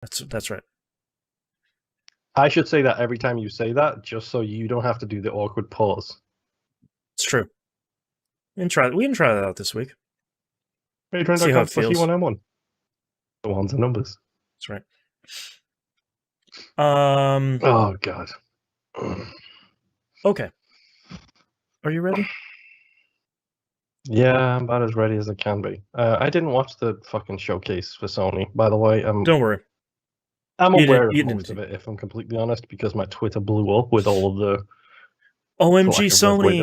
That's right. I should say that every time you say that, just so you don't have to do the awkward pause. It's true. We can try that out this week. Patreon.com/E1M1. The ones and numbers. That's right. Oh god. Okay. Are you ready? Yeah, I'm about as ready as I can be. I didn't watch the fucking showcase for Sony, by the way. Don't worry. I'm aware of most of it, if I'm completely honest, because my Twitter blew up with all of the OMG Sony.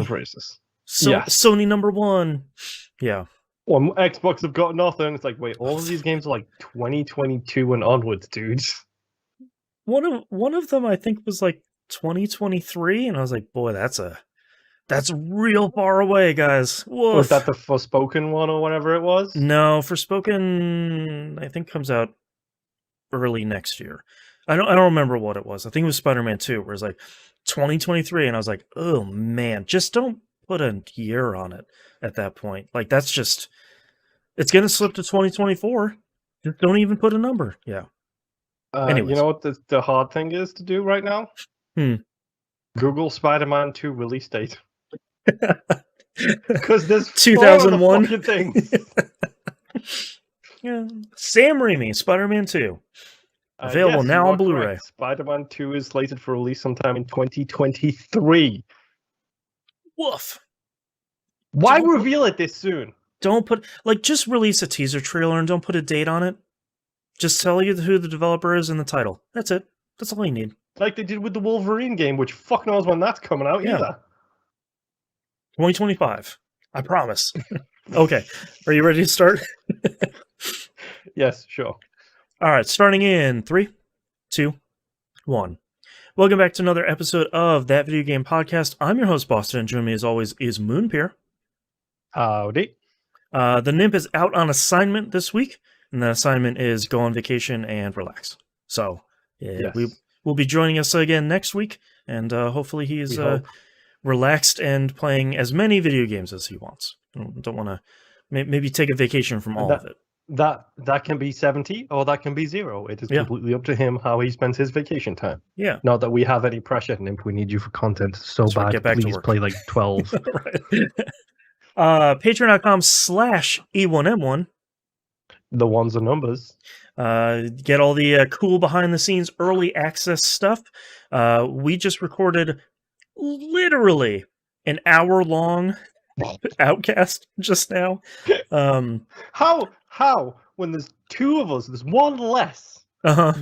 Yes. Sony #1. Yeah. Well, Xbox have got nothing. It's like, wait, all of these games are like 2022 and onwards, dudes. One of them I think was like 2023, and I was like, boy, that's real far away, guys. Woof. Was that the Forspoken one or whatever it was? No, Forspoken I think comes out early next year. I don't remember what it was. I think it was Spider-Man 2, where it's like 2023, and I was like, oh man, just don't put a year on it at that point. Like that's just, it's gonna slip to 2024. Just don't even put a number. Yeah. You know what the hard thing is to do right now? Google Spider-Man 2 release date. Because there's 2001 things. Yeah. Sam Raimi, Spider-Man 2. Available now on Blu-ray. Correct. Spider-Man 2 is slated for release sometime in 2023. Woof. Why reveal it this soon? Don't put, just release a teaser trailer and don't put a date on it. Just tell you who the developer is in the title. That's it. That's all you need. Like they did with the Wolverine game, which fuck knows when that's coming out either. 2025. I promise. Okay. Are you ready to start? Yes, sure. All right. Starting in 3, 2, 1. Welcome back to another episode of That Video Game Podcast. I'm your host, Boston, and joining me as always is Moonpier. Howdy. The Nymph is out on assignment this week, and the assignment is go on vacation and relax. So yes. We'll be joining us again next week, and hopefully he is relaxed and playing as many video games as he wants. Don't want to maybe take a vacation from all of it. That can be 70 or that can be 0. It is completely up to him how he spends his vacation time. Yeah. Not that we have any pressure, Nymph. We need you for content so bad. Get back Please to work. Play like 12. Patreon.com/E1M1. The ones and numbers. Get all the cool behind the scenes early access stuff. We just recorded literally an hour-long Outcast just now. How when there's two of us, there's one less.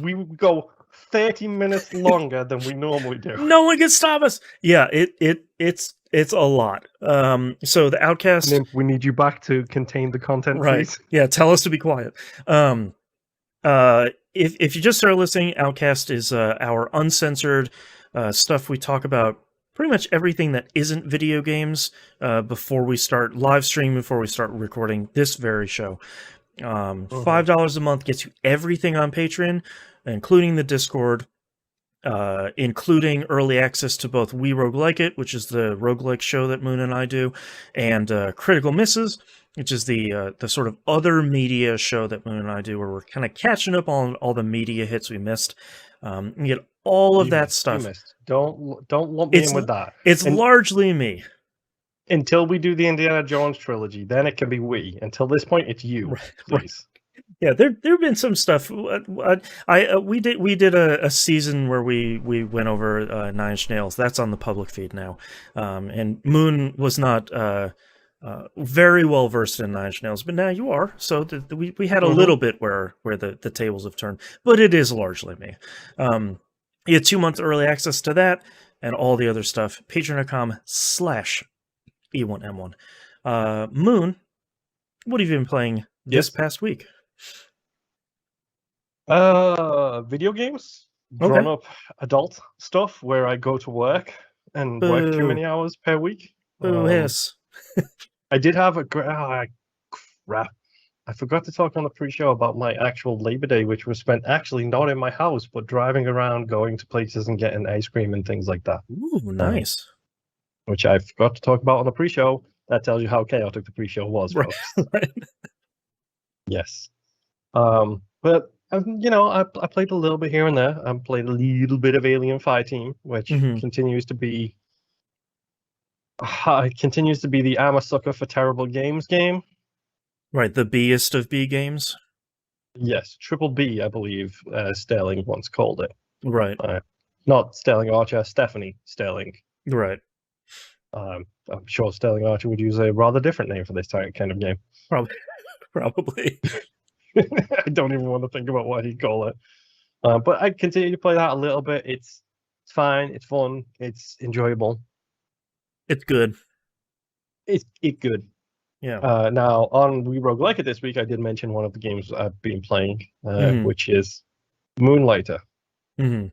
We go 30 minutes longer than we normally do. No one can stop us. Yeah, it's a lot. So the Outcast. Nymph, we need you back to contain the content, right? Please. Yeah, tell us to be quiet. If you just started listening, Outcast is our uncensored stuff. We talk about pretty much everything that isn't video games before we start live streaming, before we start recording this very show. $5 a month gets you everything on Patreon, including the Discord, including early access to both We Roguelike It, which is the roguelike show that Moon and I do, and Critical Misses, which is the sort of other media show that Moon and I do, where we're kind of catching up on all the media hits we missed. You get all of that stuff. Don't lump me in with that. It's largely me. Until we do the Indiana Jones trilogy, then it can be we. Until this point, it's you, please. Yeah, there've been some stuff. We did a season where we went over Nine Inch Nails. That's on the public feed now. And Moon was not very well versed in Nine Inch Nails, but now you are. So we had a little bit where the tables have turned, but it is largely me. You had 2 months early access to that and all the other stuff. Patreon.com/E1M1. Moon, what have you been playing this past week? Video games, grown up adult stuff where I go to work and work too many hours per week. Yes. I did have crap. I forgot to talk on the pre-show about my actual Labor Day, which was spent actually not in my house, but driving around, going to places and getting ice cream and things like that. Ooh, nice. Which I forgot to talk about on the pre-show. That tells you how chaotic the pre-show was, folks. Right. Yes. But I played a little bit here and there. I played a little bit of Alien Fireteam, which Hmm. continues to be the I'm a sucker for terrible games game. Right, the Best of B games. Yes, Triple B, I believe Sterling once called it. Right, Not Sterling Archer, Stephanie Sterling. right. I'm sure Sterling Archer would use a rather different name for this kind of game. Probably, probably. I don't even want to think about what he'd call it. But I continue to play that a little bit. It's fine. It's fun. It's enjoyable. It's good. It's good. Yeah. Now on We Rogue Like It this week, I did mention one of the games I've been playing, Mhm. which is Moonlighter. Hmm.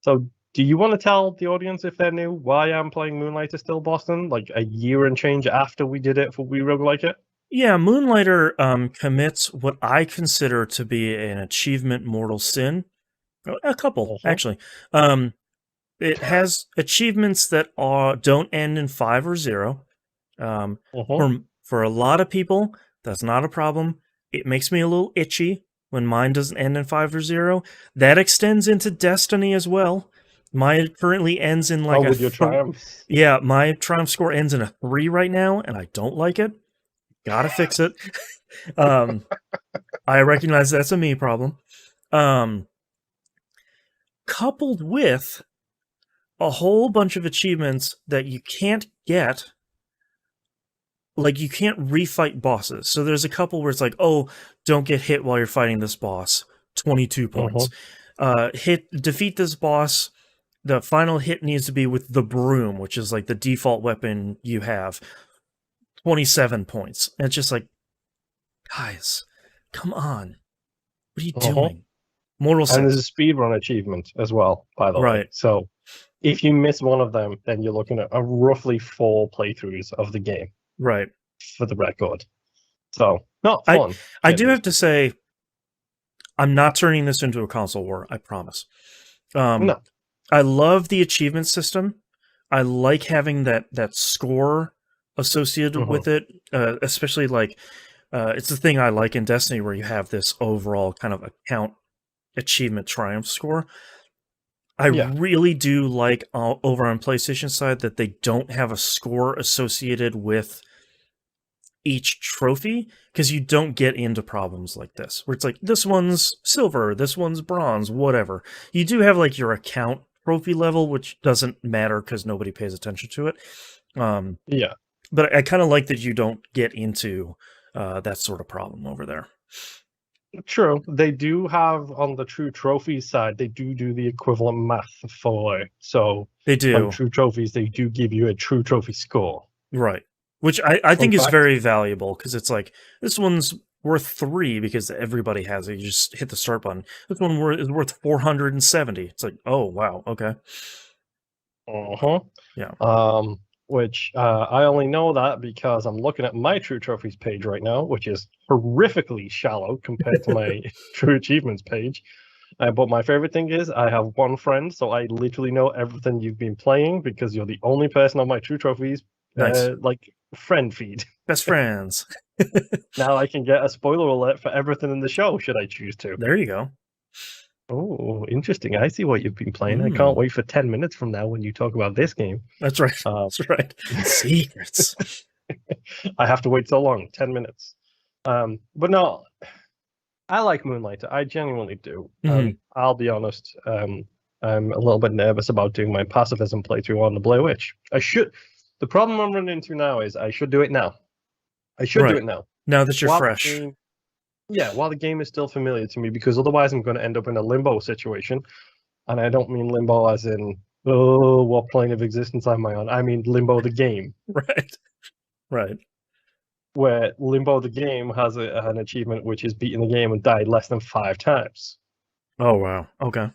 So, do you want to tell the audience, if they're new, why I'm playing Moonlighter still, Boston? Like a year and change after we did it for We Rogue Like It. Yeah, Moonlighter commits what I consider to be an achievement mortal sin. A couple, Uh-huh. actually. It has achievements that don't end in 5 or 0. Uh-huh. For a lot of people, that's not a problem. It makes me a little itchy when mine doesn't end in 5 or 0. That extends into Destiny as well. Mine currently ends in like with your triumphs. Yeah, my triumph score ends in a 3 right now, and I don't like it. Gotta fix it. I recognize that's a me problem. Coupled with a whole bunch of achievements that you can't get. Like, you can't refight bosses. So there's a couple where it's like, oh, don't get hit while you're fighting this boss. 22 points. Defeat this boss. The final hit needs to be with the broom, which is like the default weapon you have. 27 points. And it's just like, guys, come on. What are you doing? Mortal And there's Sins. a speedrun achievement as well, by the way. Right. So if you miss one of them, then you're looking at a roughly 4 playthroughs of the game, Right. for the record. So, not fun. I do have to say, I'm not turning this into a console war, I promise. No. I love the achievement system. I like having that score associated with it, especially like it's the thing I like in Destiny, where you have this overall kind of account achievement triumph score. I really do like over on PlayStation side that they don't have a score associated with each trophy, because you don't get into problems like this where it's like, this one's silver, this one's bronze, whatever. You do have like your account trophy level, which doesn't matter because nobody pays attention to it. But I kind of like that you don't get into that sort of problem over there. True. They do have, on the True Trophies side, they do the equivalent math for it. So they do. On True Trophies, they do give you a True Trophy score. Right. Which I think is very valuable, because it's like, this one's worth 3 because everybody has it. You just hit the start button. This one is worth 470. It's like, oh, wow, okay. Yeah. Which I only know that because I'm looking at my True Trophies page right now, which is horrifically shallow compared to my True Achievements page. But my favorite thing is I have one friend, so I literally know everything you've been playing because you're the only person on my True Trophies friend feed. Best friends. Now I can get a spoiler alert for everything in the show, should I choose to. There you go. Oh, interesting. I see what you've been playing. I can't wait for 10 minutes from now when you talk about this game. That's right. That's right. Secrets. I have to wait so long, 10 minutes. But no, I like Moonlighter. I genuinely do. I'll be honest. I'm a little bit nervous about doing my pacifism playthrough on the Blair Witch. The problem I'm running into now is I should do it now. I should do it now. Now that you're fresh. While the game is still familiar to me, because otherwise I'm going to end up in a limbo situation. And I don't mean limbo as in, oh, what plane of existence am I on? I mean limbo the game. Right. Where limbo the game has an achievement which is beating the game and died less than 5 times. Oh, wow. Okay.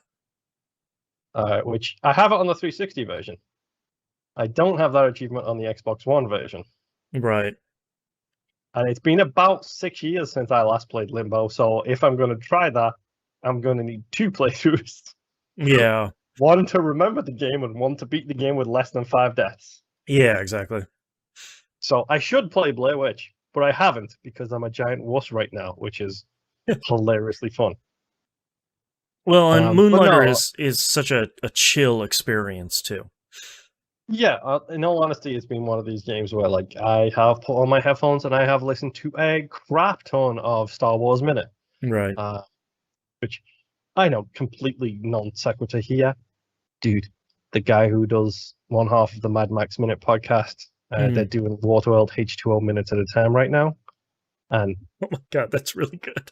Which I have it on the 360 version. I don't have that achievement on the Xbox One version. Right. And it's been about 6 years since I last played Limbo, so if I'm going to try that, I'm going to need 2 playthroughs. Yeah. One to remember the game and one to beat the game with less than 5 deaths. Yeah, exactly. So I should play Blair Witch, but I haven't because I'm a giant wuss right now, which is hilariously fun. Well, and But Moonlighter no, is such a chill experience too. yeah, in all honesty, it's been one of these games where like I have put on my headphones and I have listened to a crap ton of Star Wars Minute, Right. which I know completely non sequitur here, dude. The guy who does one half of the Mad Max Minute podcast, they're doing Waterworld H2O minutes at a time right now, and Oh my god, that's really good.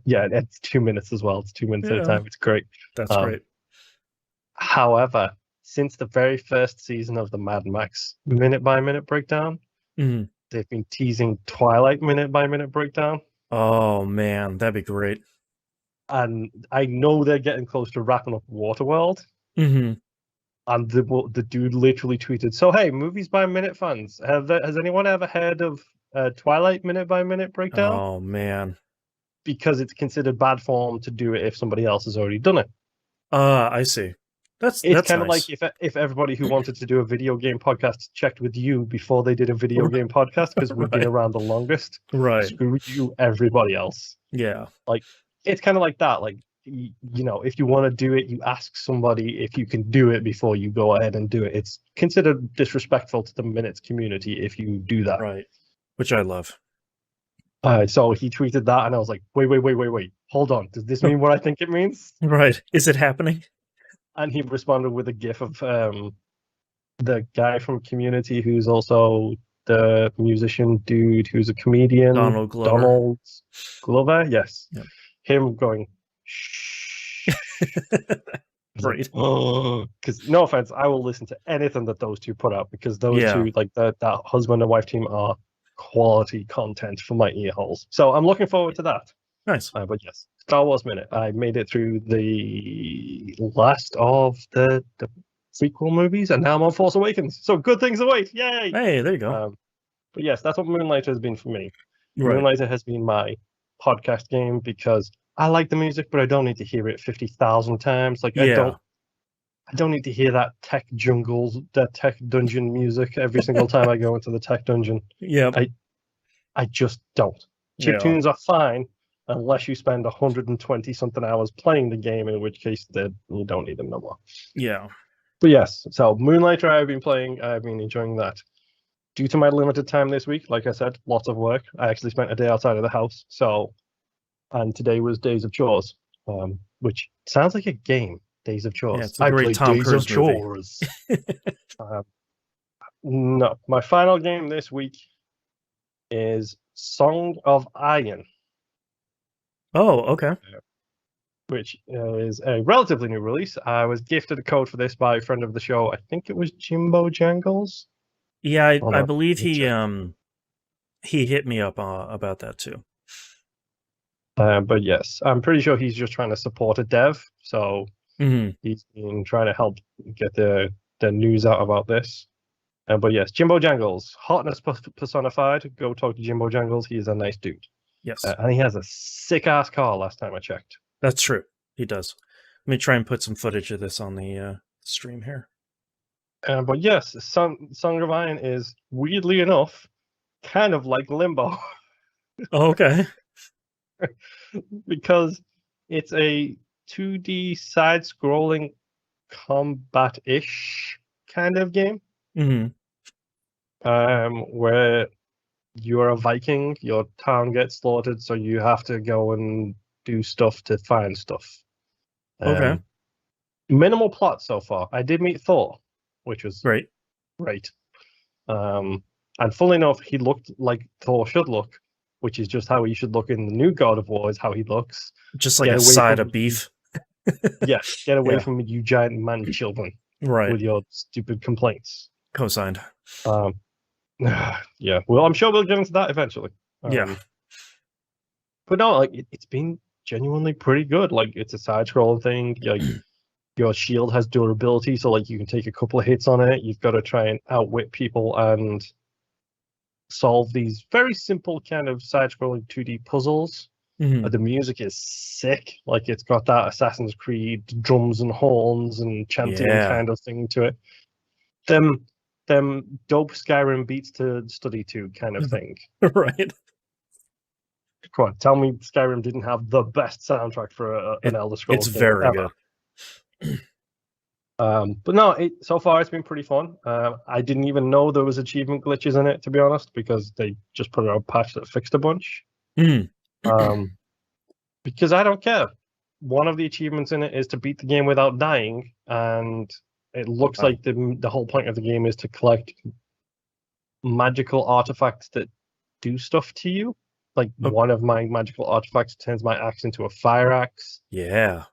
yeah, it's 2 minutes as well. It's 2 minutes at a Yeah, time. It's great. that's great. However, since the very first season of the Mad Max minute by minute breakdown, Mhm. they've been teasing Twilight minute by minute breakdown. Oh man, that'd be great. And I know they're getting close to wrapping up Waterworld. Mm-hmm. And the dude literally tweeted, "So hey, movies by minute fans, has anyone ever heard of Twilight minute by minute breakdown? Oh man. Because it's considered bad form to do it if somebody else has already done it." I see. It's It's kind of nice. like if everybody who wanted to do a video game podcast checked with you before they did a video game podcast, because we've been Right. around the longest. Right. Screw you, everybody else. Yeah. Like, it's kind of like that. Like, you know, if you want to do it, you ask somebody if you can do it before you go ahead and do it. It's considered disrespectful to the Minutes community if you do that. Right. Which I love. So he tweeted that, and I was like, wait. Hold on. Does this mean what I think it means? Right. Is it happening? And he responded with a gif of the guy from Community who's also the musician dude who's a comedian. Donald Glover. Donald Glover, yes. Yep. Him going, shh. Right. Oh, because no offense, I will listen to anything that those two put out, because those two, like that husband and wife team, are quality content for my ear holes. So I'm looking forward to that. Nice. But yes, Star Wars Minute. I made it through the last of the sequel movies, and now I'm on Force Awakens. So good things await. Yay! Hey, there you go. But yes, that's what Moonlighter has been for me. Right. Moonlighter has been my podcast game because I like the music, but I don't need to hear it 50,000 times. Like, I don't need to hear that tech dungeon music every single time I go into the tech dungeon. Yeah. I just don't. Chiptunes are fine unless you spend 120 something hours playing the game, in which case you don't need them no more. Yeah. But yes, so Moonlighter I've been playing. I've been enjoying that. Due to my limited time this week, like I said, lots of work. I actually spent a day outside of the house. And today was Days of Chores, which sounds like a game. Days of Chores. Yeah, it's a great Tom Days Cruise of Chores. No, my final game this week is Song of Iron. Oh, okay. Which is a relatively new release. I was gifted a code for this by a friend of the show. I think it was Jimbo Jangles. Yeah, I believe he hit me up about that too. But yes, I'm pretty sure he's just trying to support a dev. So he's been trying to help get the news out about this. But yes, Jimbo Jangles, hotness personified. Go talk to Jimbo Jangles. He's a nice dude. Yes. And he has a sick ass car last time I checked. That's true. He does. Let me try and put some footage of this on the stream here. But yes, Song of Iron is, weirdly enough, kind of like Limbo. Oh, okay. Because it's a 2D side-scrolling combat-ish kind of game. Where you're a Viking, your town gets slaughtered, so you have to go and do stuff to find stuff. Okay. Minimal plot so far. I did meet Thor, which was great. And funnily enough, he looked like Thor should look, which is just how he should look in the new God of War, is how he looks. Just like a side of beef. Yes, get away from you giant man children. Right. With your stupid complaints. Co-signed. Yeah, well, I'm sure we'll get into that eventually. Yeah. But no, like, it's been genuinely pretty good. Like, it's a side-scrolling thing. Like, your shield has durability, so like you can take a couple of hits on it. You've got to try and outwit people and solve these very simple kind of side-scrolling 2D puzzles. The music is sick. Like, it's got that Assassin's Creed drums and horns and chanting kind of thing to it. Them dope Skyrim beats to study to kind of thing. Right. Come on, tell me Skyrim didn't have the best soundtrack for an Elder Scrolls It's game very ever. good. But no, so far it's been pretty fun. I didn't even know there was achievement glitches in it, to be honest, because they just put out a patch that fixed a bunch. Mm. Because I don't care. One of the achievements in it is to beat the game without dying, and it looks like the whole point of the game is to collect magical artifacts that do stuff to you. Like one of my magical artifacts turns my axe into a fire axe. Yeah.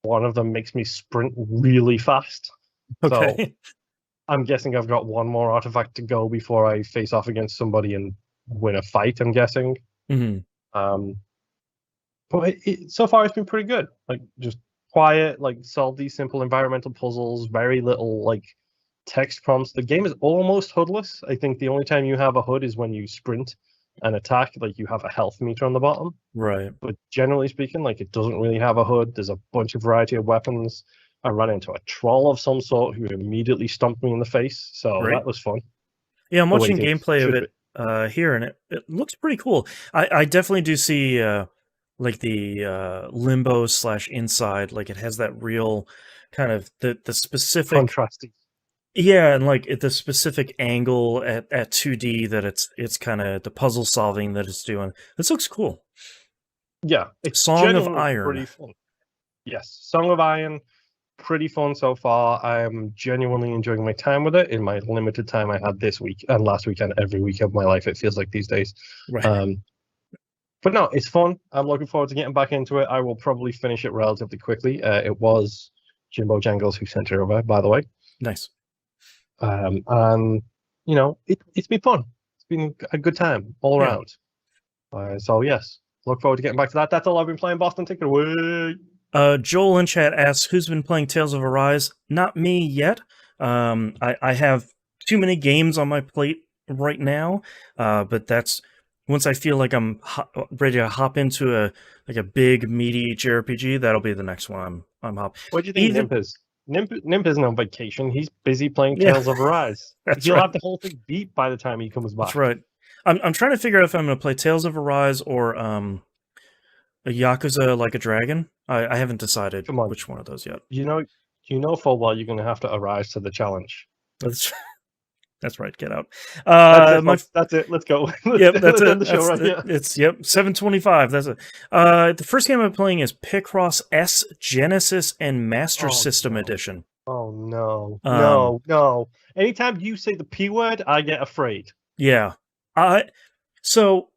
One of them makes me sprint really fast. Okay. So I'm guessing I've got one more artifact to go before I face off against somebody and win a fight, I'm guessing. Mm-hmm. But so far it's been pretty good. Like, just quiet, like, solve these simple environmental puzzles, very little, like, text prompts. The game is almost HUDless. I think the only time you have a HUD is when you sprint and attack, like, you have a health meter on the bottom. Right. But generally speaking, like, it doesn't really have a HUD. There's a bunch of variety of weapons. I ran into a troll of some sort who immediately stomped me in the face, so that was fun. Yeah, I'm watching gameplay of it here, and it looks pretty cool. I definitely do see like the limbo / inside, like it has that real kind of the specific contrasting. Yeah, and like the specific angle at 2D that it's kind of the puzzle solving that it's doing. This looks cool. Yeah, it's Song of Iron. Pretty fun. Yes, Song of Iron, pretty fun so far. I am genuinely enjoying my time with it in my limited time I had this week and last week and every week of my life, it feels like these days. Right. But no, it's fun. I'm looking forward to getting back into it. I will probably finish it relatively quickly. It was Jimbo Jangles who sent it over, by the way. Nice. And, you know, it's been fun. It's been a good time all around. So, yes, look forward to getting back to that. That's all I've been playing. Boston, take it away. Joel in chat asks, who's been playing Tales of Arise? Not me yet. I have too many games on my plate right now, but that's once I feel like I'm ready to hop into a big meaty JRPG, that'll be the next one I'm hopping. What do you think Nimp is? Nimp isn't on vacation. He's busy playing Tales of Arise. He'll have the whole thing beat by the time he comes back. That's right. I'm trying to figure out if I'm going to play Tales of Arise or a Yakuza Like a Dragon. I haven't decided which one of those yet. You know full well you're going to have to arise to the challenge. That's right. Get out. That's it. Let's go. Yep, that's it. The show right here. It's 7:25. That's it. The first game I'm playing is Picross S Genesis and Master System Edition. Oh no, no! Anytime you say the P word, I get afraid. Yeah, so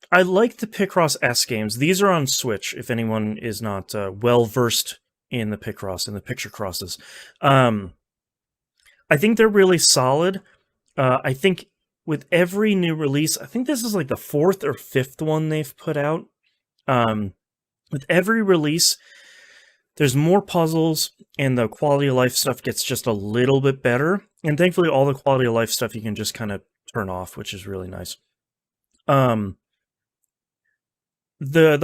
I like the Picross S games. These are on Switch. If anyone is not well versed in the Picross and the picture crosses, I think they're really solid. I think with every new release, I think this is like the 4th or 5th one they've put out. With every release, there's more puzzles, and the quality of life stuff gets just a little bit better. And thankfully, all the quality of life stuff you can just kind of turn off, which is really nice. The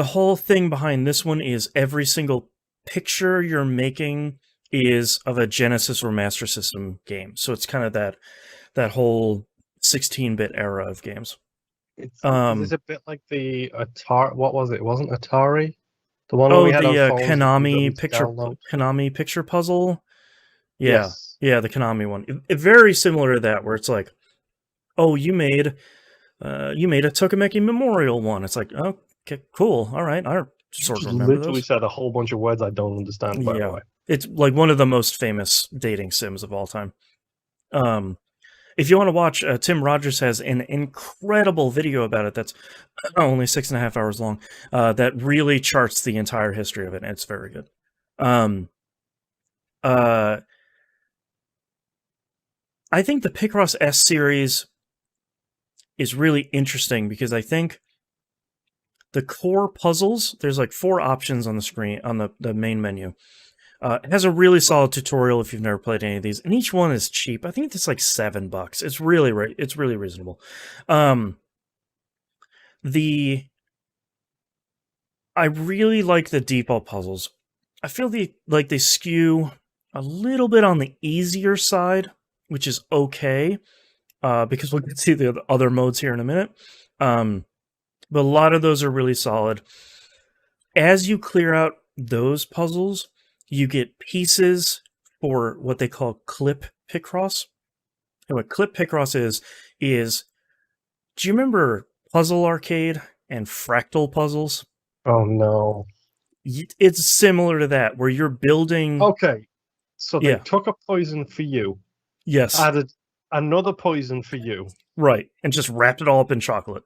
whole thing behind this one is every single picture you're making is of a Genesis or Master System game. So it's kind of that whole 16-bit era of games. It's a bit like the Atari. What was it? It wasn't Atari. The one we had the on Konami picture puzzle. Yeah, yes. Yeah, the Konami one. Very similar to that, where it's like, oh, you made a Tokimeki Memorial one. It's like, okay, cool, all right, I sort of remember literally those. said a whole bunch of words I don't understand. By the way, it's like one of the most famous dating sims of all time. If you want to watch, Tim Rogers has an incredible video about it that's only 6.5 hours long, that really charts the entire history of it, and it's very good. I think the Picross S series is really interesting because I think the core puzzles, there's like 4 options on the screen, on the main menu. It has a really solid tutorial if you've never played any of these, and each one is cheap. I think it's like $7. It's really reasonable. I really like the default puzzles. I feel they skew a little bit on the easier side, which is okay, because we'll get to the other modes here in a minute. but a lot of those are really solid. As you clear out those puzzles, you get pieces for what they call clip Picross. And what clip Picross is do you remember Puzzle Arcade and Fractal puzzles? Oh no. It's similar to that, where you're building. Okay, so they Yeah. took a poison for you, Yes. added another poison for you. Right, and just wrapped it all up in chocolate.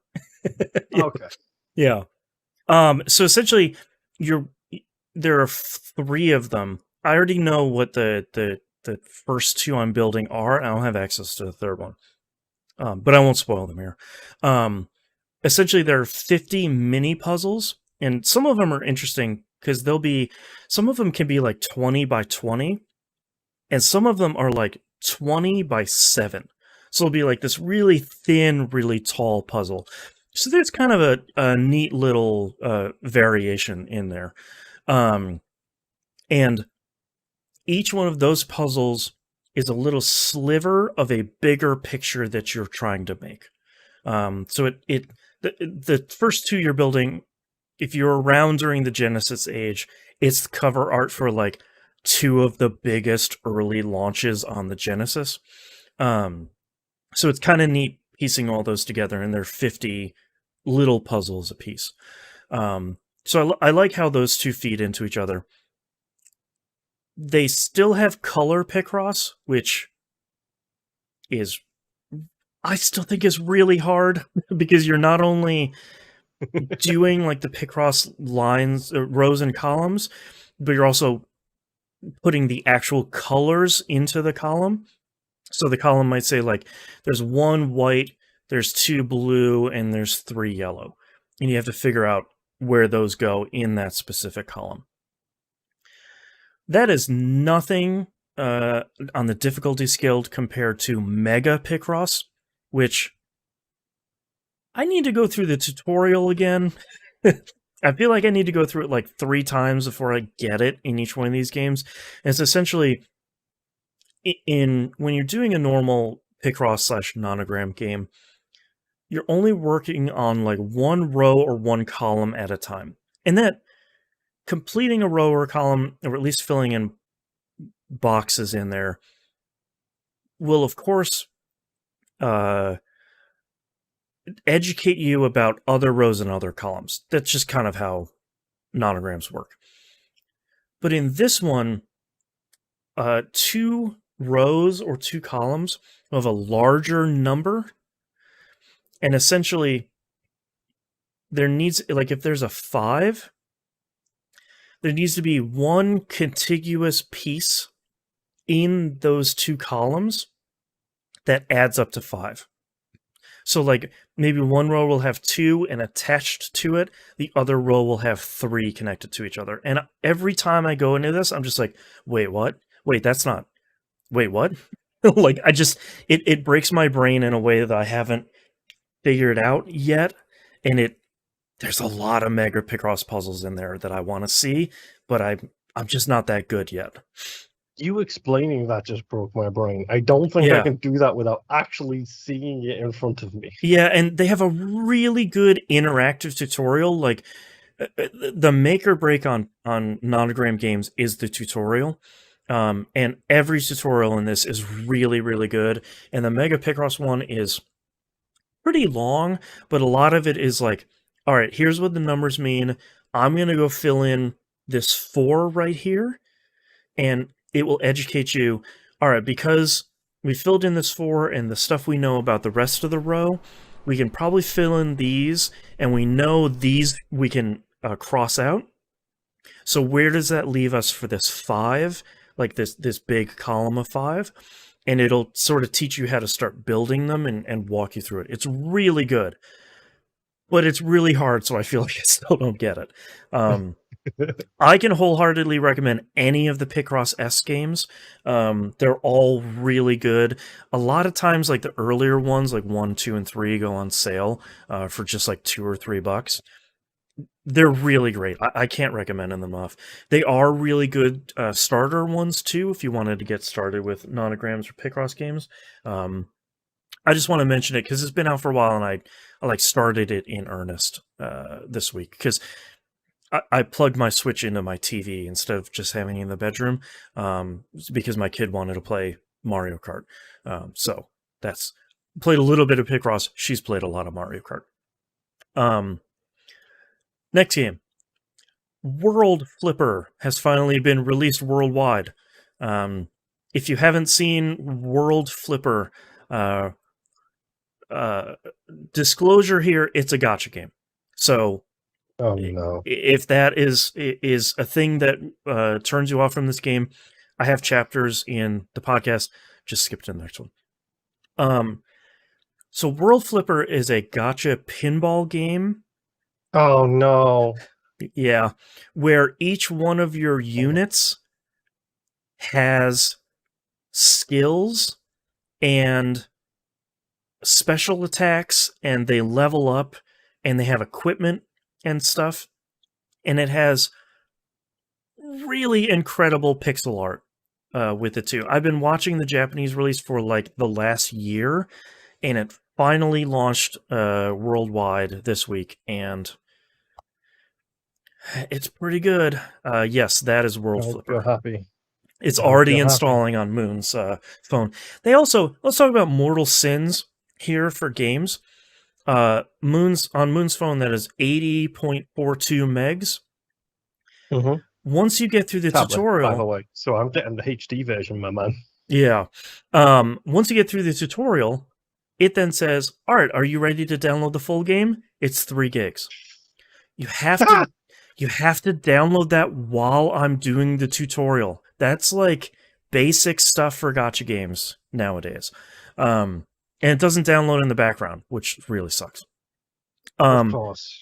Yeah. Okay. Yeah. So essentially, there are three of them. I already know what the first two I'm building are. I don't have access to the third one, but I won't spoil them here. Essentially, there are 50 mini puzzles, and some of them are interesting because some of them can be like 20 by 20, and some of them are like 20 by 7. So it'll be like this really thin, really tall puzzle. So there's kind of a neat little variation in there. And each one of those puzzles is a little sliver of a bigger picture that you're trying to make. So the first two you're building, if you're around during the Genesis age, it's the cover art for like two of the biggest early launches on the Genesis. So it's kind of neat piecing all those together, and they're 50 little puzzles a piece. So I like how those two feed into each other. They still have color Picross, which I still think is really hard because you're not only doing like the Picross lines, rows and columns, but you're also putting the actual colors into the column. So the column might say like there's 1 white, there's 2 blue, and there's 3 yellow. And you have to figure out where those go in that specific column. That is nothing on the difficulty scale compared to Mega Picross, which I need to go through the tutorial again. I feel like I need to go through it like 3 times before I get it in each one of these games. And it's essentially when you're doing a normal Picross / nonogram game, you're only working on like 1 row or 1 column at a time. And that completing a row or a column, or at least filling in boxes in there, will of course educate you about other rows and other columns. That's just kind of how nonograms work. But in this one, 2 rows or 2 columns of a larger number, and essentially there needs, like if there's a 5, there needs to be 1 contiguous piece in those 2 columns that adds up to 5. So like maybe 1 row will have 2, and attached to it, the other row will have 3 connected to each other. And every time I go into this, I'm just like, wait, what? Wait, that's not, wait, what? Like it breaks my brain in a way that I haven't figured out yet. And there's a lot of Mega Picross puzzles in there that I want to see, but I'm just not that good yet. You explaining that just broke my brain. I don't think I can do that without actually seeing it in front of me. Yeah, and they have a really good interactive tutorial. Like the make or break on nonogram games is the tutorial. And every tutorial in this is really, really good. And the Mega Picross one is pretty long, but a lot of it is like, all right, here's what the numbers mean. I'm going to go fill in this 4 right here, and it will educate you. All right, because we filled in this 4 and the stuff we know about the rest of the row, we can probably fill in these, and we know these we can cross out. So where does that leave us for this 5? Like this big column of 5? And it'll sort of teach you how to start building them and walk you through it. It's really good. But it's really hard, so I feel like I still don't get it. I can wholeheartedly recommend any of the Picross S games. They're all really good. A lot of times, like the earlier ones, like 1, 2, and 3, go on sale for just like $2 or $3. They're really great. I can't recommend them enough. They are really good starter ones too, if you wanted to get started with nonograms or Picross games. I just want to mention it because it's been out for a while, and I like started it in earnest this week because I plugged my Switch into my TV instead of just having it in the bedroom because my kid wanted to play Mario Kart. So that's played a little bit of Picross. She's played a lot of Mario Kart. Next game. World Flipper has finally been released worldwide. If you haven't seen World Flipper, disclosure here, it's a gacha game. So Oh no! if that is a thing that turns you off from this game, I have chapters in the podcast. Just skip to the next one. So World Flipper is a gacha pinball game. Oh no! Yeah, where each one of your units has skills and special attacks, and they level up, and they have equipment and stuff, and it has really incredible pixel art with it too. I've been watching the Japanese release for like the last year, and it finally launched worldwide this week, and it's pretty good. Yes, that is World Flipper. You're happy. It's already installing on Moon's phone. They also, let's talk about Mortal Sins here for games. Moon's phone, that is 80.42 megs. Mm-hmm. Once you get through the tutorial, by the way, so I'm getting the HD version, my man. Yeah. Once you get through the tutorial, it then says, "All right, are you ready to download the full game? It's 3 gigs. You have to." You have to download that while I'm doing the tutorial. That's like basic stuff for gacha games nowadays. And it doesn't download in the background, which really sucks. Of course.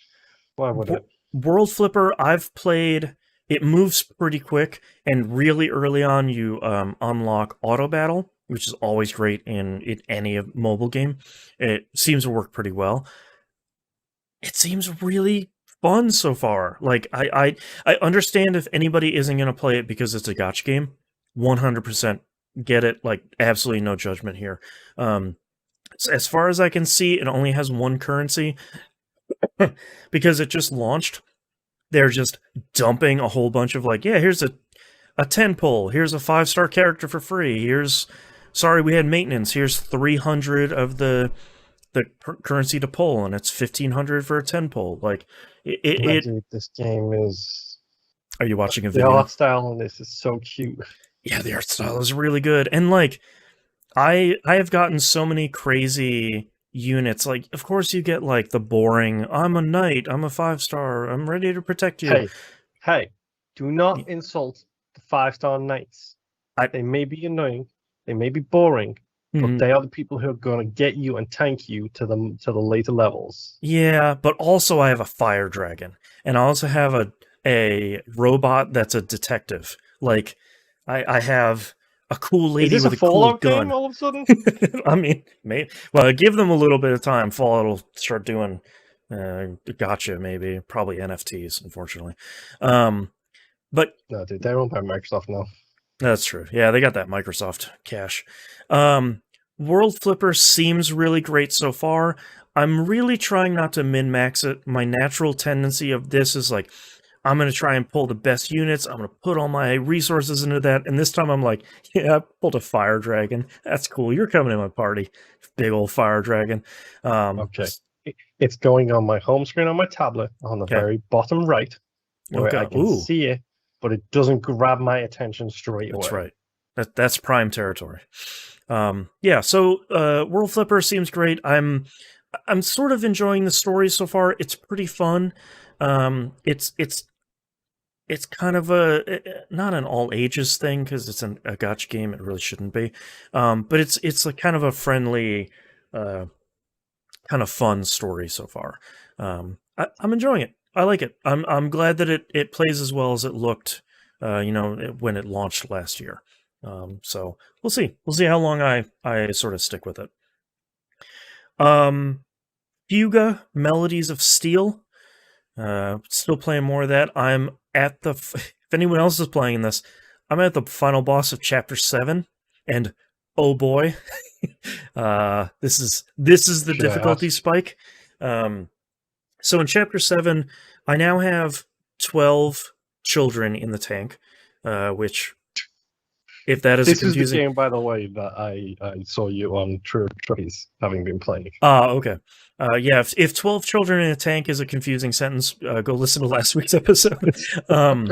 Why would it? World Flipper, I've played. It moves pretty quick, and really early on you unlock auto battle, which is always great in any mobile game. It seems to work pretty well. It seems really fun so far. Like I understand if anybody isn't going to play it because it's a gacha game. 100% get it. Like absolutely no judgment here. As far as I can see, it only has one currency because it just launched. They're just dumping a whole bunch of like, yeah, here's a 10 pull. Here's a 5-star character for free. Sorry, we had maintenance. Here's 300 of the currency to pull, and it's 1,500 for a 10 pull. Like dude, this game is. Are you watching a video? The art style on this is so cute. Yeah, the art style is really good, and like I have gotten so many crazy units. Like, of course, you get like the boring. I'm a knight. I'm a 5-star. I'm ready to protect you. Hey! Do not insult the 5-star knights. They may be annoying. They may be boring. But they are the people who are going to get you and tank you to the later levels. Yeah, but also I have a fire dragon, and I also have a robot that's a detective. Like I have a cool lady with a cool gun. Game all of a sudden? I mean, well, give them a little bit of time. Fallout will start doing gotcha, maybe, probably NFTs, unfortunately. But no, dude, they're owned by Microsoft now. That's true. Yeah, they got that Microsoft cash. World Flipper seems really great so far. I'm really trying not to min-max it. My natural tendency of this is like, I'm going to try and pull the best units. I'm going to put all my resources into that. And this time I'm like, yeah, I pulled a fire dragon. That's cool. You're coming to my party. Big old fire dragon. Okay. It's going on my home screen on my tablet on the very bottom right, where I can see it, but it doesn't grab my attention straight away. That's right. That's prime territory. Yeah, so World Flipper seems great. I'm sort of enjoying the story so far. It's pretty fun. It's kind of not an all ages thing because it's a gacha game. It really shouldn't be. But it's a kind of a friendly, kind of fun story so far. I'm enjoying it. I like it. I'm glad that it plays as well as it looked, when it launched last year. So we'll see. We'll see how long I sort of stick with it. Fuga, Melodies of Steel. Still playing more of that. I'm at if anyone else is playing this, I'm at the final boss of Chapter 7, and oh boy, this is the difficulty spike. So in Chapter 7, I now have 12 children in the tank, which, if that is This confusing... is the game, by the way, that I saw you on True Trace having been playing. Okay. Yeah, if 12 children in a tank is a confusing sentence, go listen to last week's episode. So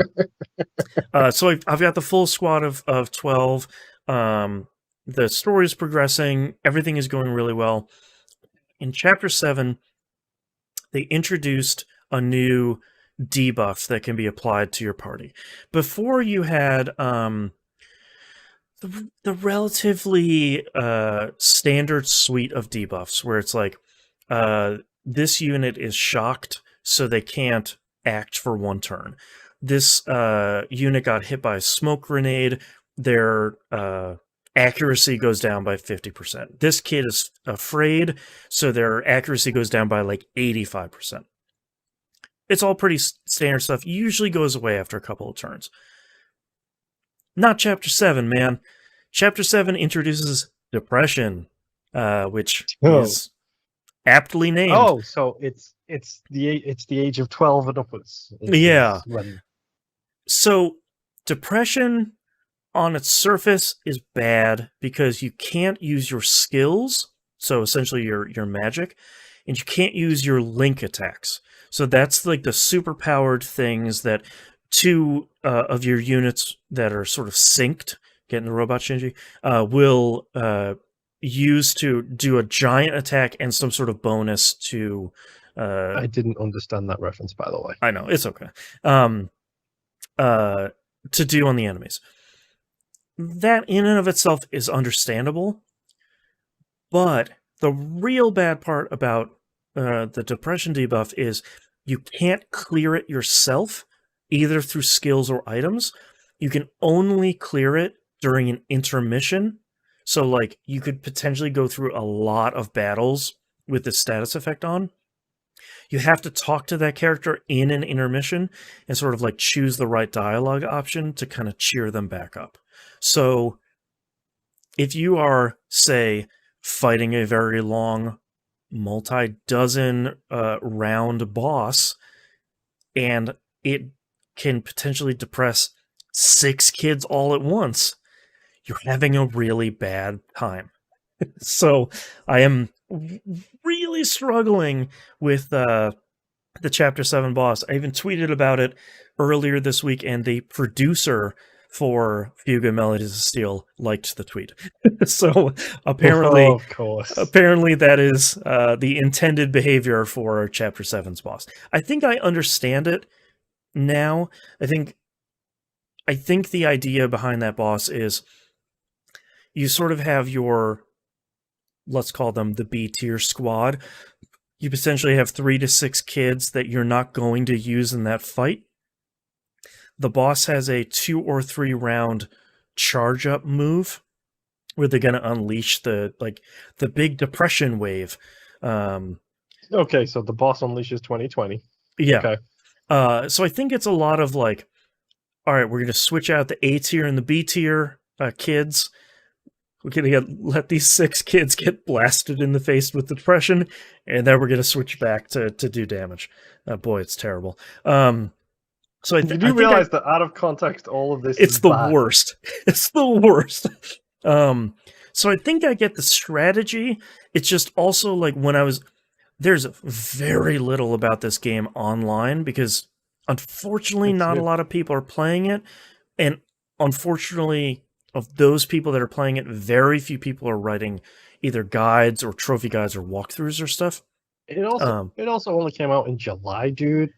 I've got the full squad of 12. The story is progressing. Everything is going really well. In Chapter 7, they introduced a new debuff that can be applied to your party. Before, you had the relatively standard suite of debuffs, where it's like, this unit is shocked, so they can't act for 1 turn. This unit got hit by a smoke grenade, their accuracy goes down by 50%. This kid is afraid, so their accuracy goes down by like 85%. It's all pretty standard stuff. Usually goes away after a couple of turns. Not Chapter 7, man. Chapter 7 introduces Depression, which is aptly named. Oh, so it's the age of 12 and upwards. Yeah. So Depression, on its surface, is bad because you can't use your skills, so essentially your magic, and you can't use your link attacks. So that's like the superpowered things that 2 of your units that are sort of synced, getting the robot Shinji, will use to do a giant attack and some sort of bonus to... I didn't understand that reference, by the way. I know, it's okay. To do on the enemies. That in and of itself is understandable, but the real bad part about the Depression debuff is you can't clear it yourself, either through skills or items. You can only clear it during an intermission. So, like, you could potentially go through a lot of battles with the status effect on. You have to talk to that character in an intermission and sort of like choose the right dialogue option to kind of cheer them back up. So if you are, say, fighting a very long, multi-dozen round boss, and it can potentially depress 6 kids all at once, you're having a really bad time. So I am really struggling with the Chapter 7 boss. I even tweeted about it earlier this week, and the producer for Fuga Melodies of Steel liked the tweet. So apparently, of course, that is the intended behavior for Chapter 7's boss. I think I understand it now. I think the idea behind that boss is you sort of have your, let's call them the B tier squad. You potentially have 3 to 6 kids that you're not going to use in that fight. The boss has a 2 or 3 round charge up move where they're going to unleash the big depression wave. Okay, so the boss unleashes 2020. Yeah. Okay. So I think it's a lot of like, all right, we're going to switch out the A tier and the B tier kids. We're going to let these 6 kids get blasted in the face with the depression, and then we're going to switch back to do damage. Boy, it's terrible. So Did you realize that out of context, all of this is the worst. It's the worst. So I think I get the strategy. It's just also like there's very little about this game online because unfortunately not a lot of people are playing it. And unfortunately, of those people that are playing it, very few people are writing either guides or trophy guides or walkthroughs or stuff. It also only came out in July, dude.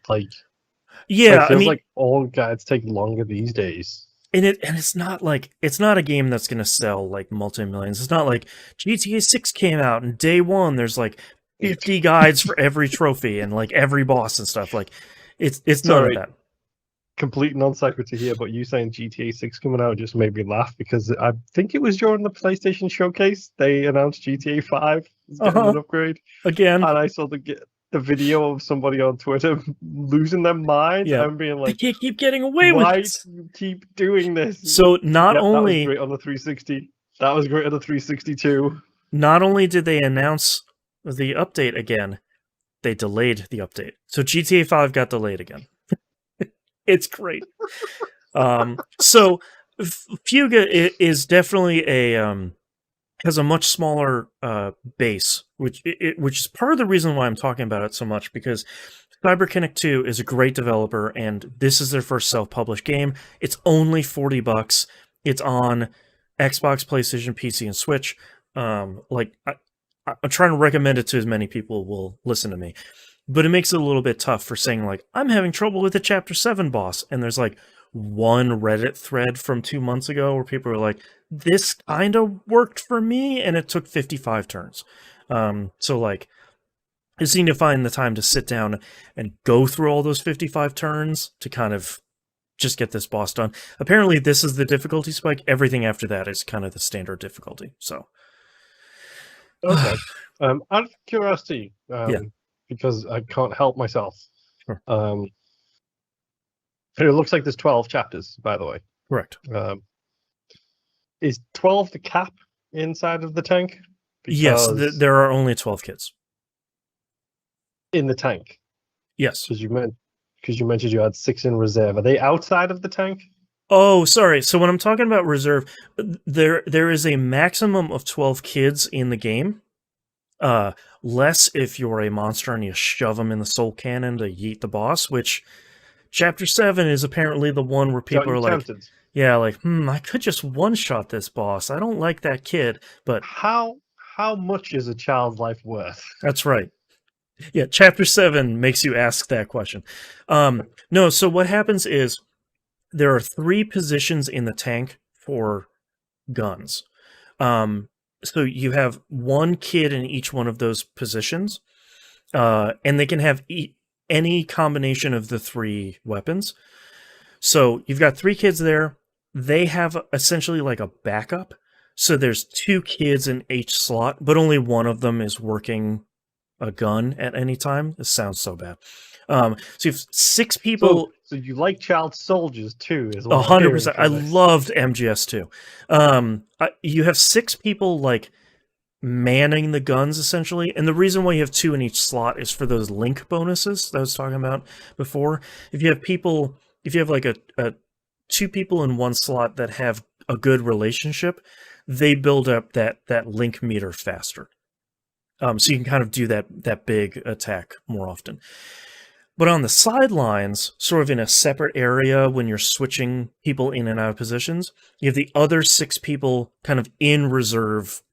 Yeah, I mean, like all guides take longer these days. And it's not a game that's gonna sell like multi-millions. It's not like GTA 6 came out and day one there's like 50 guides for every trophy and like every boss and stuff. Like it's none of that. Complete non sequitur here, but you saying GTA 6 coming out just made me laugh because I think it was during the PlayStation showcase they announced GTA 5 is getting an upgrade again, and I saw the video of somebody on Twitter losing their mind and being like, they can't keep getting away with this. Why do you keep doing this? So not only that was great on the 360, that was great on the 360 too. Not only did they announce the update again, they delayed the update. So GTA 5 got delayed again. It's great. So Fuga is definitely has a much smaller base, which is part of the reason why I'm talking about it so much, because CyberConnect 2 is a great developer, and this is their first self-published game. It's only $40. It's on Xbox, PlayStation, PC, and Switch. I'm trying to recommend it to as many people will listen to me. But it makes it a little bit tough for saying, like, I'm having trouble with the Chapter 7 boss, and there's, like, one Reddit thread from 2 months ago where people are like, this kind of worked for me, and it took 55 turns. So, like, I just need to find the time to sit down and go through all those 55 turns to kind of just get this boss done. Apparently, this is the difficulty spike. Everything after that is kind of the standard difficulty. So, okay. Out of curiosity, yeah, because I can't help myself. Sure. It looks like there's 12 chapters, by the way. Correct. Is 12 the cap inside of the tank? Yes, there are only 12 kids in the tank. Yes, because you mentioned you had 6 in reserve. Are they outside of the tank? Oh, sorry. So when I'm talking about reserve, there is a maximum of 12 kids in the game. Less if you're a monster and you shove them in the soul cannon to yeet the boss, which Chapter 7 is apparently the one where people are like, tempted. Yeah, like, I could just one-shot this boss. I don't like that kid, but... How much is a child's life worth? That's right. Yeah, Chapter 7 makes you ask that question. No, so what happens is there are 3 positions in the tank for guns. So you have 1 kid in each one of those positions, and they can have any combination of the 3 weapons. So you've got 3 kids there. They have essentially like a backup. So there's 2 kids in each slot, but only one of them is working a gun at any time. This sounds so bad. So you have 6 people. So you like child soldiers too, as well? 100%. I loved MGS too. You have 6 people like manning the guns essentially, and the reason why you have 2 in each slot is for those link bonuses that I was talking about before. If you have like a 2 people in one slot that have a good relationship, they build up that link meter faster. So you can kind of do that big attack more often. But on the sidelines, sort of in a separate area when you're switching people in and out of positions, you have the other 6 people kind of in reserve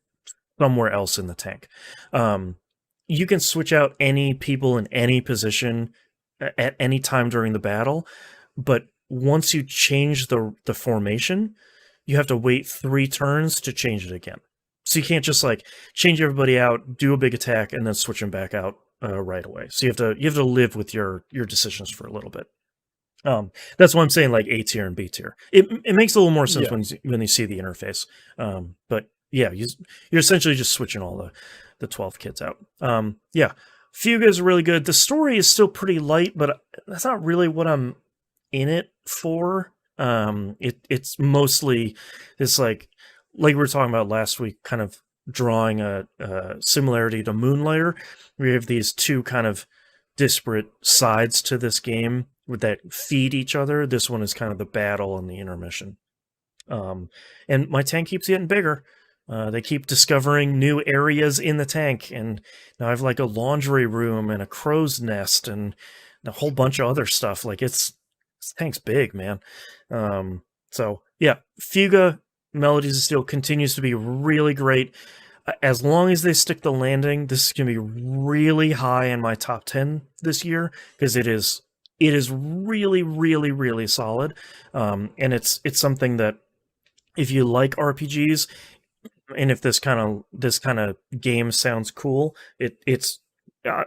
somewhere else in the tank. You can switch out any people in any position at any time during the battle, but once you change the formation, you have to wait 3 turns to change it again. So you can't just like change everybody out, do a big attack, and then switch them back out right away. So you have to live with your decisions for a little bit. That's why I'm saying like A tier and B tier. It makes a little more sense when you see the interface. But yeah, you're essentially just switching all the 12 kids out. Yeah, Fuga is really good. The story is still pretty light, but that's not really what I'm in it for. It's mostly this like we were talking about last week, kind of drawing a similarity to Moonlighter. We have these 2 kind of disparate sides to this game that feed each other. This one is kind of the battle and the intermission. And my tank keeps getting bigger. They keep discovering new areas in the tank, and now I have like a laundry room and a crow's nest and a whole bunch of other stuff. Like this tank's big, man. So yeah, Fuga Melodies of Steel continues to be really great. As long as they stick the landing, this is going to be really high in my top 10 this year, because it is really, really, really solid. And it's something that if you like RPGs, and if this kind of game sounds cool, it's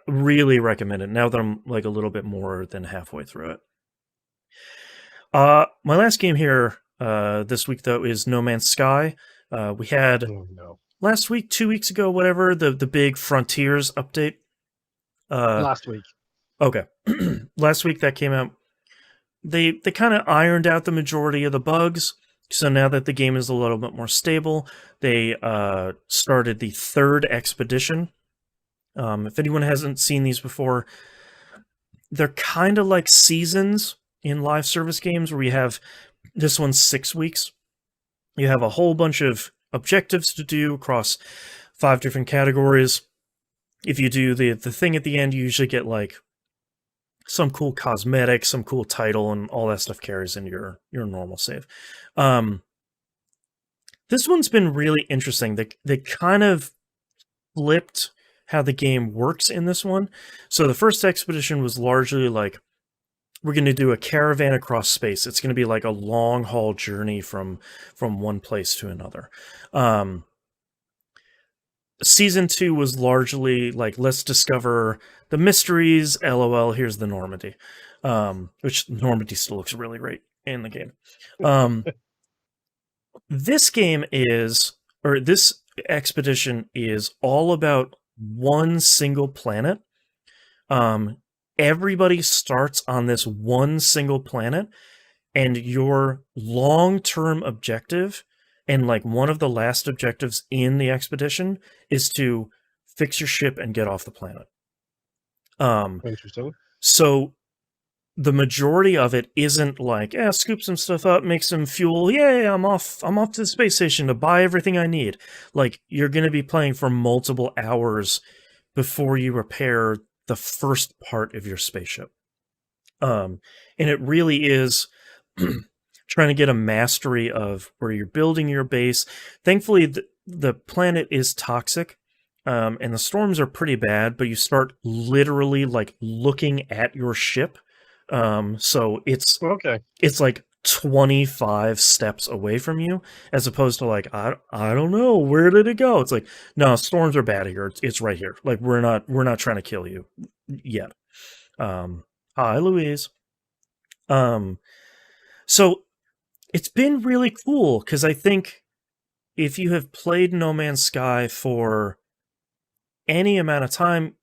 really recommend it now that I'm like a little bit more than halfway through it. My last game here this week though is No Man's Sky. We had last week, 2 weeks ago, whatever, the big Frontiers update. Last week. Okay. Last week that came out. They kind of ironed out the majority of the bugs. So now that the game is a little bit more stable, they started the 3rd expedition. If anyone hasn't seen these before, they're kind of like seasons in live service games where you have, this one's 6 weeks. You have a whole bunch of objectives to do across 5 different categories. If you do the thing at the end, you usually get like some cool cosmetic, some cool title, and all that stuff carries into your normal save. This one's been really interesting. They kind of flipped how the game works in this one. So the first expedition was largely like, we're going to do a caravan across space. It's going to be like a long haul journey from one place to another. Season 2 was largely like, let's discover the mysteries. LOL, here's the Normandy. Which Normandy still looks really great in the game. This expedition is all about one single planet. Everybody starts on this one single planet, and your long-term objective, and like one of the last objectives in the expedition, is to fix your ship and get off the planet. Interesting. So the majority of it isn't like, scoop some stuff up, make some fuel, yay, I'm off to the space station to buy everything I need. Like, you're going to be playing for multiple hours before you repair the first part of your spaceship. And it really is trying to get a mastery of where you're building your base. Thankfully, the planet is toxic, and the storms are pretty bad, but you start literally like looking at your ship. So it's like 25 steps away from you, as opposed to like, I don't know, where did it go? It's like, no, storms are bad here. It's right here. Like, we're not trying to kill you yet. Hi, Louise. So it's been really cool, because I think if you have played No Man's Sky for any amount of time,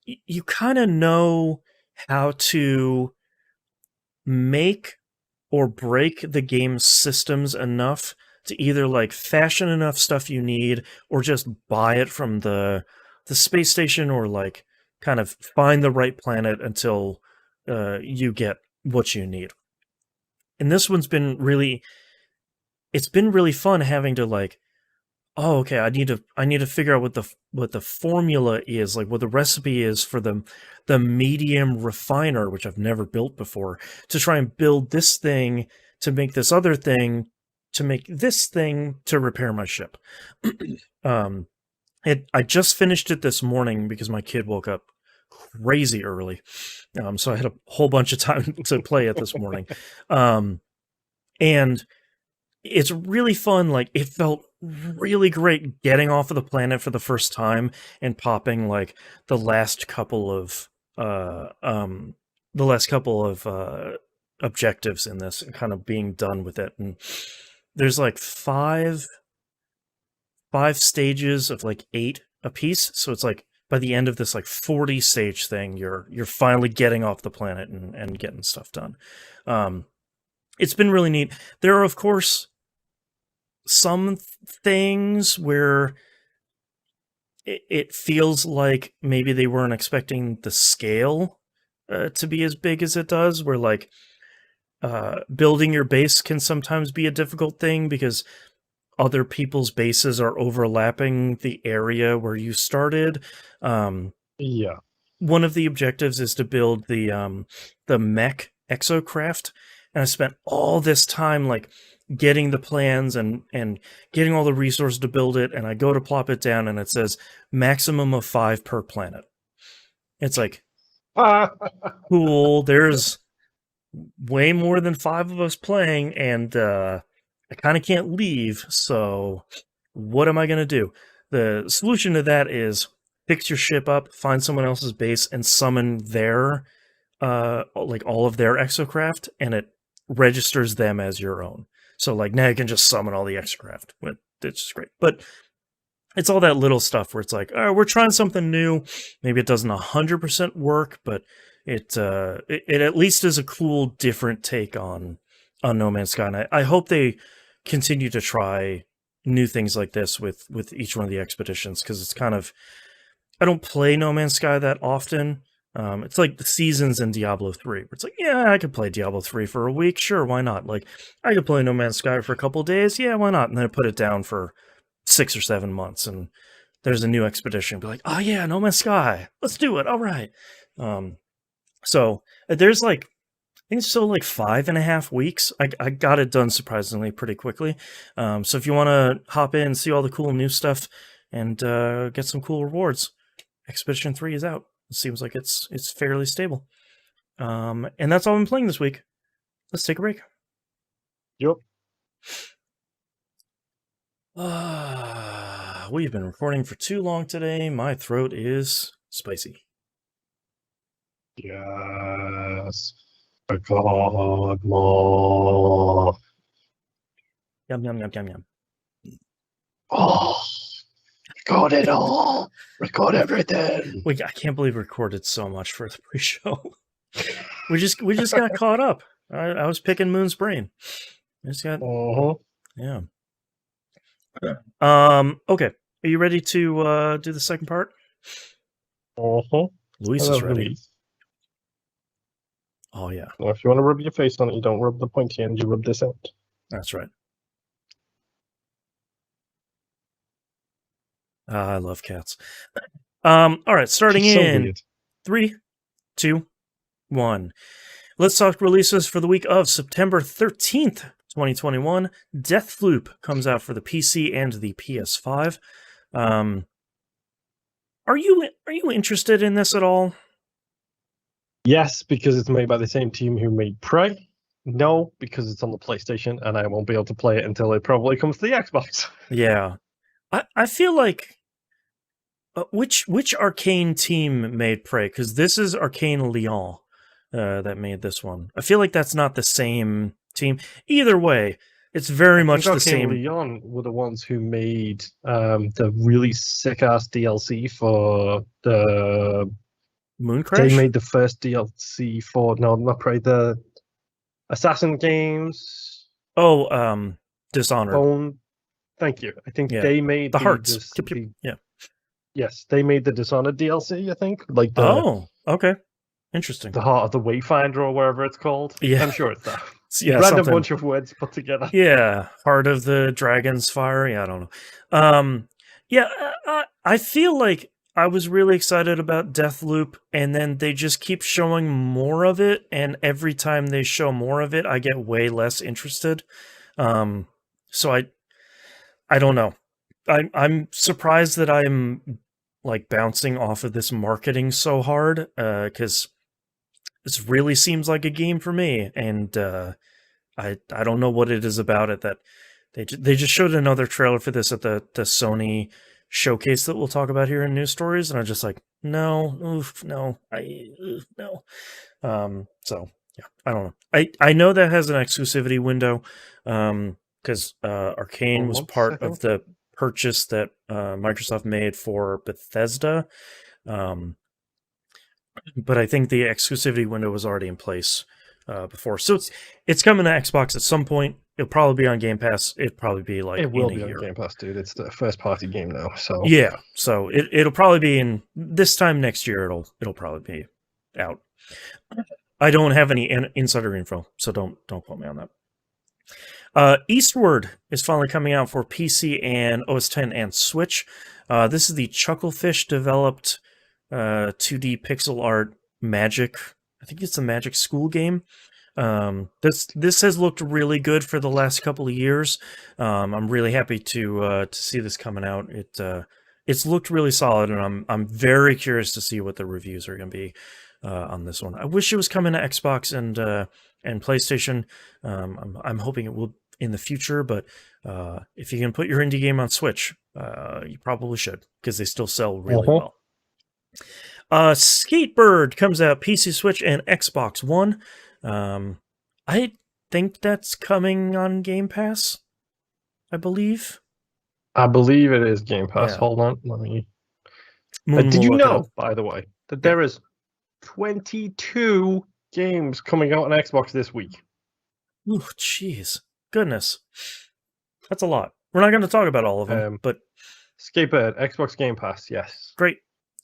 you kind of know how to make or break the game's systems enough to either like fashion enough stuff you need, or just buy it from the space station, or like kind of find the right planet until you get what you need. And this one's been really, it's been really fun having to like, oh, okay, I need to figure out what the formula is, like what the recipe is for the medium refiner, which I've never built before, to try and build this thing to make this other thing, to make this thing to repair my ship. I just finished it this morning because my kid woke up crazy early. So I had a whole bunch of time to play it this morning. And it's really fun. Like, it felt really great getting off of the planet for the first time and popping like the last couple of objectives in this, and kind of being done with it. And there's like five stages of like 8 apiece, so it's like by the end of this like 40 stage thing, you're finally getting off the planet and getting stuff done. It's been really neat. There are, of course, some things where it feels like maybe they weren't expecting the scale to be as big as it does, where like building your base can sometimes be a difficult thing because other people's bases are overlapping the area where you started. Yeah. One of the objectives is to build the mech exocraft, and I spent all this time like getting the plans and getting all the resources to build it, and I go to plop it down and it says maximum of 5 per planet. It's like, cool, there's way more than 5 of us playing, and I kind of can't leave, so what am I going to do? The solution to that is fix your ship up, find someone else's base, and summon their like all of their exocraft, and it registers them as your own. So like now you can just summon all the exocraft. It's just great. But it's all that little stuff where it's like, oh, we're trying something new. Maybe it doesn't 100% work, but it at least is a cool, different take on No Man's Sky. And I hope they continue to try new things like this with each one of the expeditions, because it's kind of, I don't play No Man's Sky that often. It's like the seasons in Diablo 3. Where it's like, yeah, I could play Diablo 3 for a week. Sure, why not? Like, I could play No Man's Sky for a couple days. Yeah, why not? And then I put it down for 6 or 7 months. And there's a new expedition. Be like, oh yeah, No Man's Sky. Let's do it. All right. So there's like, I think it's still like 5.5 weeks. I got it done surprisingly pretty quickly. So if you want to hop in and see all the cool new stuff and get some cool rewards, Expedition 3 is out. It seems like it's fairly stable. And that's all I'm playing this week. Let's take a break. Yep. We've been recording for too long today. My throat is spicy. Yes. God, more. Yum, yum, yum, yum, yum. Oh, record it all. Record everything. Wait, I can't believe we recorded so much for the pre-show. we just got caught up. I was picking Moon's brain. I just got yeah. Okay. Are you ready to do the second part? Luis is ready. Luis. Oh yeah. Well, if you want to rub your face on it, you don't rub the pointy end, you rub this end. That's right. I love cats. All right, starting She's so in weird. 3, 2, 1. Let's talk releases for the week of September 13th, 2021. Deathloop comes out for the PC and the PS5. Are you interested in this at all? Yes, because it's made by the same team who made Prey. No, because it's on the PlayStation and I won't be able to play it until it probably comes to the Xbox. Yeah. I feel like which Arcane team made Prey? Because this is Arcane Lyon that made this one. I feel like that's not the same team. Either way, it's very much the same. Lyon were the ones who made the really sick-ass DLC for the... Mooncrash? They made the first DLC for... No, not Prey, the Assassin games. Oh, Dishonored. Bone. Thank you. I think they made the hearts. Yeah. Yes, they made the Dishonored DLC, I think. Like okay. Interesting. The Heart of the Wayfinder or wherever it's called. Yeah. I'm sure it's that. Yeah, random bunch of words put together. Yeah, Heart of the Dragon's Fire. Yeah, I don't know. I feel like I was really excited about Deathloop, and then they just keep showing more of it, and every time they show more of it, I get way less interested. So I don't know. I'm surprised that I'm like bouncing off of this marketing so hard, because this really seems like a game for me, and I don't know what it is about it that they just showed another trailer for this at the Sony showcase that we'll talk about here in news stories, and I'm just like, no. So yeah, I don't know. I know that has an exclusivity window, because Arcane was part of the purchase that Microsoft made for Bethesda. But I think the exclusivity window was already in place before. So it's coming to Xbox at some point. It'll probably be on Game Pass. It'll probably be like it will in be a on year. Game Pass, dude. It's the first party game now. So yeah, so it'll probably be in this time next year. It'll probably be out. I don't have any insider info, so don't quote me on that. Eastward is finally coming out for PC and OS X and Switch. This is the Chucklefish developed 2D pixel art Magic. I think it's a Magic School game. This has looked really good for the last couple of years. I'm really happy to see this coming out. It's looked really solid, and I'm very curious to see what the reviews are going to be on this one. I wish it was coming to Xbox and PlayStation. I'm hoping it will in the future, but if you can put your indie game on Switch, you probably should, because they still sell really well. Skatebird comes out PC, Switch, and Xbox One. I think that's coming on Game Pass, I believe. I believe it is Game Pass. Yeah. Hold on, let me... did you know, by the way, that there is 22 games coming out on Xbox this week? Oh, jeez. Goodness. That's a lot. We're not going to talk about all of them, but... Skatebird, Xbox Game Pass, yes. Great.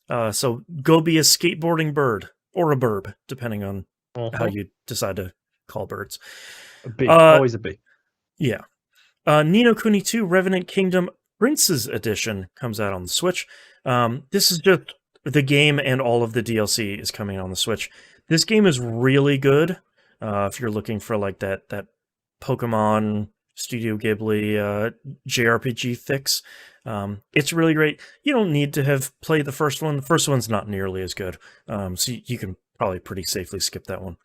So go be a skateboarding bird or a burb, depending on how Uh-huh. you decide to call birds. A B, Uh, always a B. yeah. Ni no Kuni 2 Revenant Kingdom Prince's Edition comes out on the Switch. This is just the game, and all of the DLC is coming on the Switch. This game is really good. If you're looking for like that Pokemon Studio Ghibli JRPG fix, it's really great. You don't need to have played the first one. The first one's not nearly as good, so you can probably pretty safely skip that one.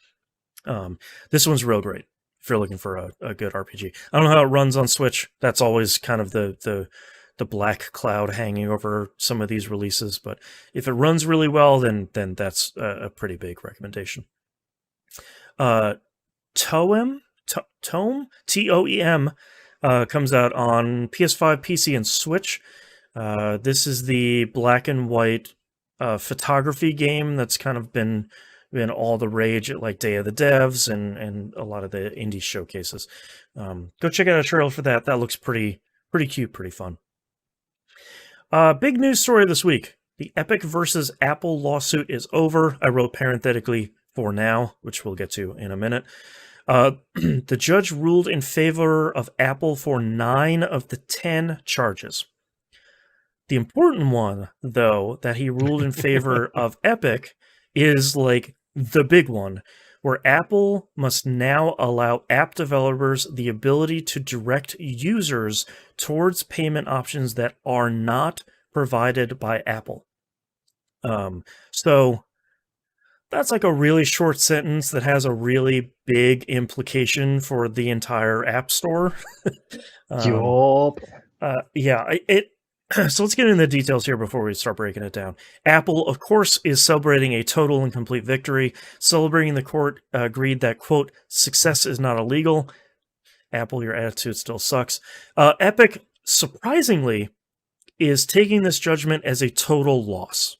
This one's real great if you're looking for a good RPG. I don't know how it runs on Switch. That's always kind of the black cloud hanging over some of these releases, but if it runs really well, then that's a pretty big recommendation. Tome, Toem, comes out on PS5, PC, and Switch. This is the black and white photography game that's kind of been all the rage at like Day of the Devs and a lot of the indie showcases. Go check out a trailer for that. That looks pretty cute, pretty fun. Big news story this week. The Epic versus Apple lawsuit is over. I wrote parenthetically for now, which we'll get to in a minute. The judge ruled in favor of Apple for 9 of the 10 charges. The important one, though, that he ruled in favor of Epic is like the big one, where Apple must now allow app developers the ability to direct users towards payment options that are not provided by Apple. So that's like a really short sentence that has a really big implication for the entire App Store. Yup. So let's get into the details here before we start breaking it down. Apple, of course, is celebrating a total and complete victory. Celebrating, the court agreed that, quote, success is not illegal. Apple, your attitude still sucks. Epic, surprisingly, is taking this judgment as a total loss.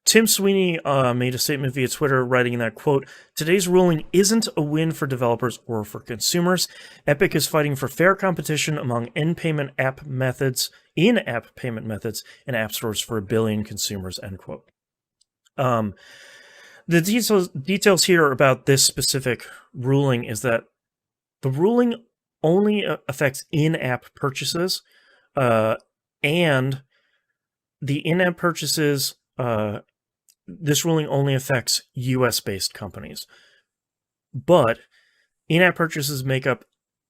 Tim Sweeney made a statement via Twitter writing that, quote, today's ruling isn't a win for developers or for consumers. Epic is fighting for fair competition among in-app payment methods, and app stores for 1 billion consumers, end quote. The details here about this specific ruling is that the ruling only affects in-app purchases, and the in-app purchases, this ruling only affects US-based companies. But in-app purchases make up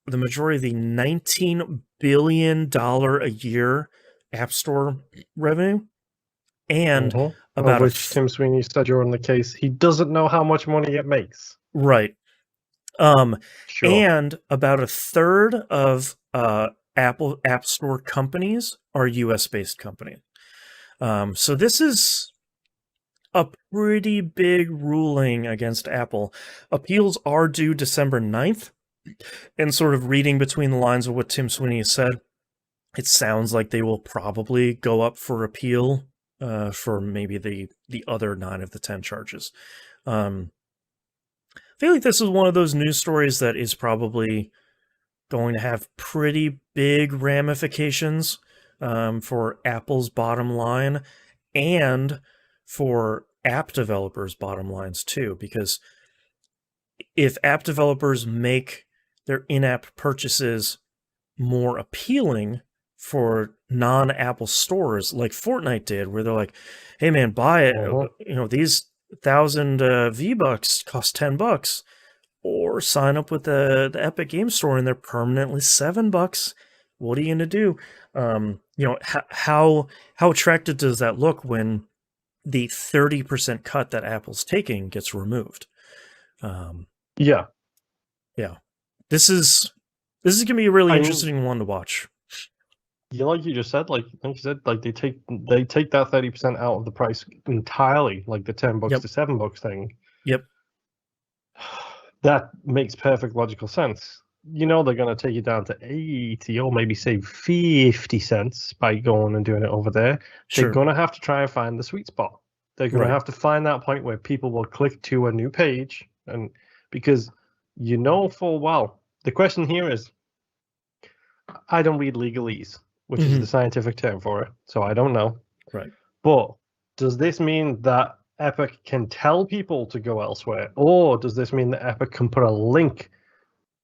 the majority of the $19 billion a year App Store revenue. And about which Tim Sweeney said you're on the case. He doesn't know how much money it makes. Right. Sure. And about a third of Apple App Store companies are US-based companies. So this is a pretty big ruling against Apple. Appeals are due December 9th. And sort of reading between the lines of what Tim Sweeney has said, it sounds like they will probably go up for appeal for maybe the other 9 of the 10 charges. I feel like this is one of those news stories that is probably going to have pretty big ramifications for Apple's bottom line and for app developers' bottom lines too, because if app developers make their in-app purchases more appealing for non-Apple stores, like Fortnite did, where they're like, hey man, buy it, you know, these 1,000 V-Bucks cost $10, or sign up with the Epic Game Store and they're permanently $7. What are you gonna do? You know, how attractive does that look when the 30% cut that Apple's taking gets removed? Yeah. This is gonna be a really interesting one to watch. Yeah, like you just said, like you said, like they take that 30% out of the price entirely, like the $10 to $7 thing. Yep. That makes perfect logical sense. You know they're gonna take it down to 80 or maybe save 50 cents by going and doing it over there. Sure. They're gonna have to try and find the sweet spot. They're gonna have to find that point where people will click to a new page, and because you know full well the question here is, I don't read legalese, which is the scientific term for it, so I don't know. Right. But does this mean that Epic can tell people to go elsewhere, or does this mean that Epic can put a link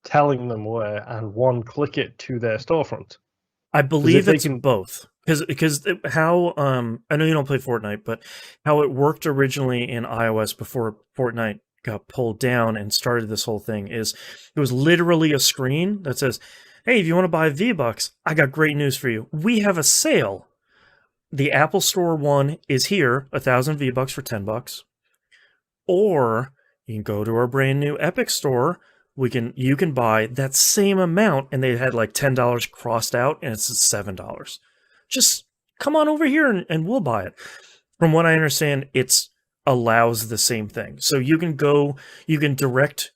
telling them where and one click it to their storefront? I believe they it's can- both. Because how I know you don't play Fortnite, but how it worked originally in iOS before Fortnite got pulled down and started this whole thing is it was literally a screen that says, "Hey, if you want to buy V-Bucks, I got great news for you. We have a sale. The Apple Store one is here, 1,000 V-Bucks for $10. Or you can go to our brand new Epic Store. You can buy that same amount," and they had like $10 crossed out, and it's $7. Just come on over here and we'll buy it. From what I understand, it's allows the same thing. So you can direct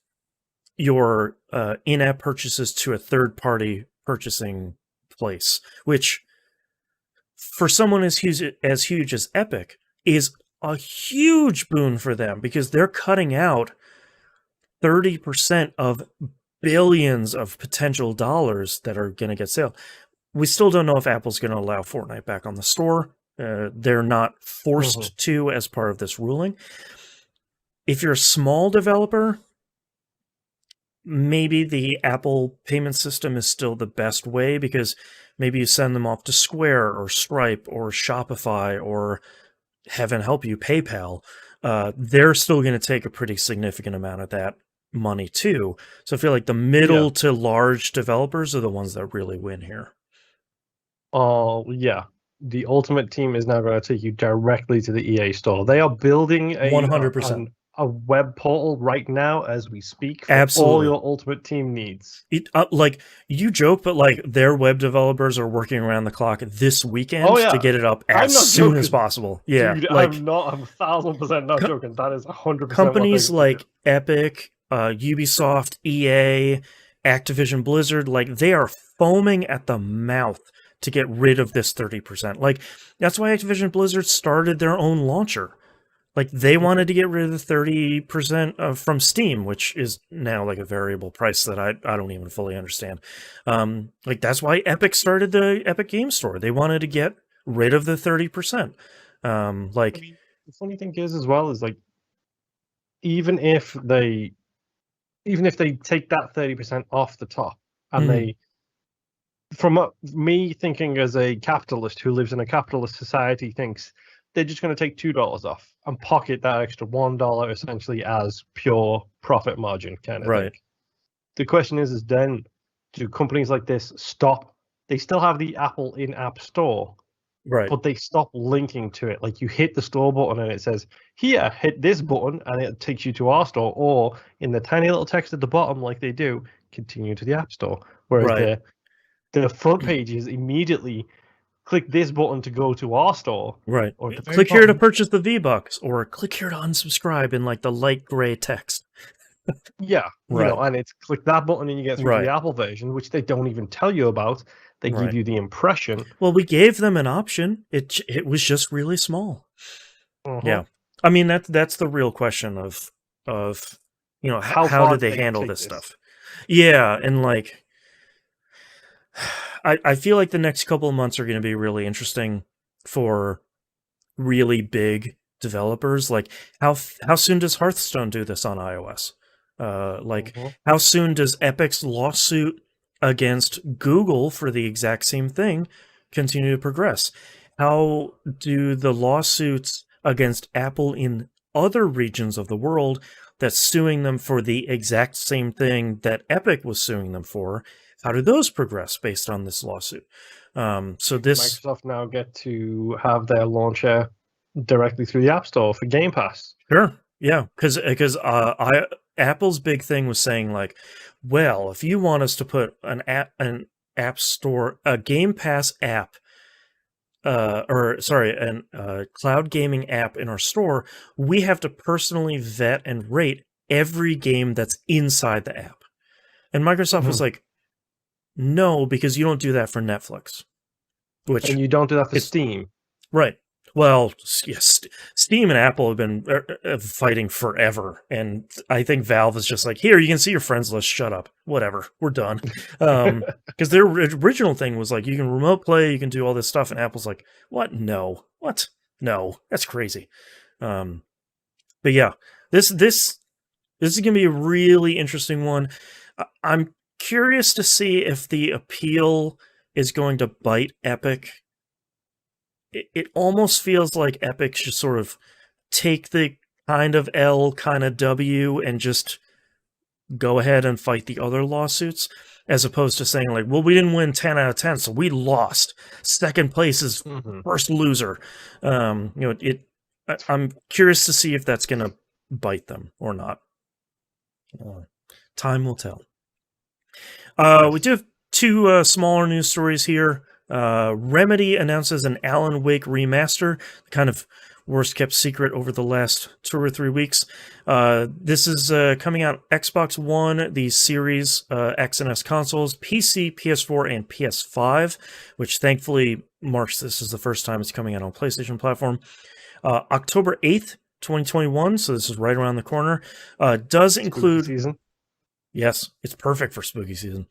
your in-app purchases to a third-party purchasing place, which for someone as huge as Epic is a huge boon for them, because they're cutting out 30% of billions of potential dollars that are going to get sale. We still don't know if Apple's going to allow Fortnite back on the store. They're not forced to as part of this ruling. If you're a small developer, maybe the Apple payment system is still the best way, because maybe you send them off to Square or Stripe or Shopify or, heaven help you, PayPal. They're still going to take a pretty significant amount of that money too. So I feel like the middle to large developers are the ones that really win here. Oh, yeah. The Ultimate Team is now going to take you directly to the EA store. They are building 100%. A web portal right now as we speak for Absolutely. all your Ultimate Team needs. Like, you joke, but like their web developers are working around the clock this weekend to get it up as soon as possible. Yeah, dude, like, I'm 1,000% not joking. That is 100%. Companies like Epic, Ubisoft, EA, Activision Blizzard, like, they are foaming at the mouth to get rid of this 30%. Like, that's why Activision Blizzard started their own launcher. Like, they wanted to get rid of the 30% from Steam, which is now like a variable price that I don't even fully understand. Like, that's why Epic started the Epic Game Store. They wanted to get rid of the 30%. Like, I mean, the funny thing is, as well, is like, even if they take that 30% off the top, and they, from me thinking as a capitalist who lives in a capitalist society, thinks they're just going to take $2 off and pocket that extra $1 essentially as pure profit margin kind of thing. The question is then, do companies like this stop? They still have the Apple in-app store, right, but they stop linking to it. Like, you hit the store button and it says, here, hit this button, and it takes you to our store, or in the tiny little text at the bottom, like they do, continue to the App Store. Whereas the front page is immediately, click this button to go to our store. Right. Or click here to purchase the V-Bucks, or click here to unsubscribe in like the light gray text. Yeah, you know, and it's click that button and you get through to the Apple version, which they don't even tell you about. They give you the impression. Well, we gave them an option. It was just really small. Yeah, I mean, that's the real question of you know, how do they handle this stuff? Yeah, and like, I feel like the next couple of months are going to be really interesting for really big developers. Like, how soon does Hearthstone do this on iOS? Like, how soon does Epic's lawsuit against Google for the exact same thing continue to progress? How do the lawsuits against Apple in other regions of the world that's suing them for the exact same thing that Epic was suing them for, how do those progress based on this lawsuit? So this Microsoft now get to have their launcher directly through the App Store for Game Pass. Sure, yeah, because Apple's big thing was saying, like, well, if you want us to put an app store, a Game Pass app, cloud gaming app in our store, we have to personally vet and rate every game that's inside the app. And Microsoft was like, no, because you don't do that for Netflix. And you don't do that for Steam. Right. Well, yes, Steam and Apple have been fighting forever, and I think Valve is just like, here, you can see your friends list, shut up, whatever, we're done. Because their original thing was like, you can remote play, you can do all this stuff, and Apple's like, what? No. What? No, that's crazy. But yeah, this is going to be a really interesting one. I'm curious to see if the appeal is going to bite Epic. It almost feels like Epic should sort of take the kind of L, kind of W, and just go ahead and fight the other lawsuits, as opposed to saying like, well, we didn't win 10 out of 10, so we lost. Second place is first loser. I'm curious to see if that's going to bite them or not. Time will tell. We do have two smaller news stories here. Remedy announces an Alan Wake remaster, kind of worst kept secret over the last 2 or 3 weeks. This is coming out Xbox One, the Series X and S consoles, PC, PS4, and PS5, which thankfully marks this as the first time it's coming out on PlayStation platform. October 8th, 2021, so this is right around the corner. Does include... Spooky season. Yes, it's perfect for spooky season.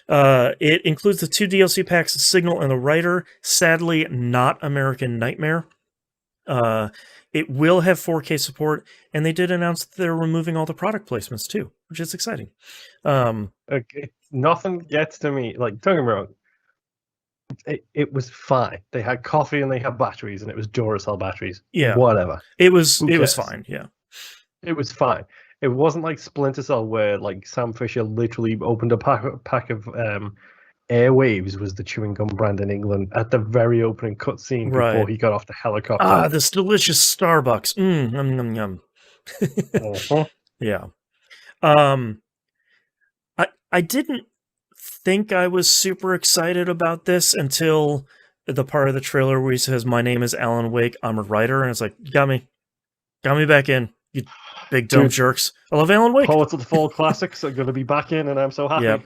It includes the 2 DLC packs, The Signal and The Writer. Sadly, not American Nightmare. It will have 4K support, and they did announce that they're removing all the product placements too, which is exciting. Okay. Nothing gets to me. Like, don't get me wrong. It was fine. They had coffee and they had batteries, and it was Duracell batteries. Yeah, whatever. It was fine. Yeah, it was fine. It wasn't like Splinter Cell where like Sam Fisher literally opened a pack of Airwaves, was the chewing gum brand in England, at the very opening cutscene before he got off the helicopter. Ah, this delicious Starbucks. Yum, yum, yum. Yeah. I didn't think I was super excited about this until the part of the trailer where he says, "My name is Alan Wake, I'm a writer," and it's like, got me back in, you big dumb jerks. I love Alan Wake. Poets of the Fall classics are going to be back in, and I'm so happy. Yeah.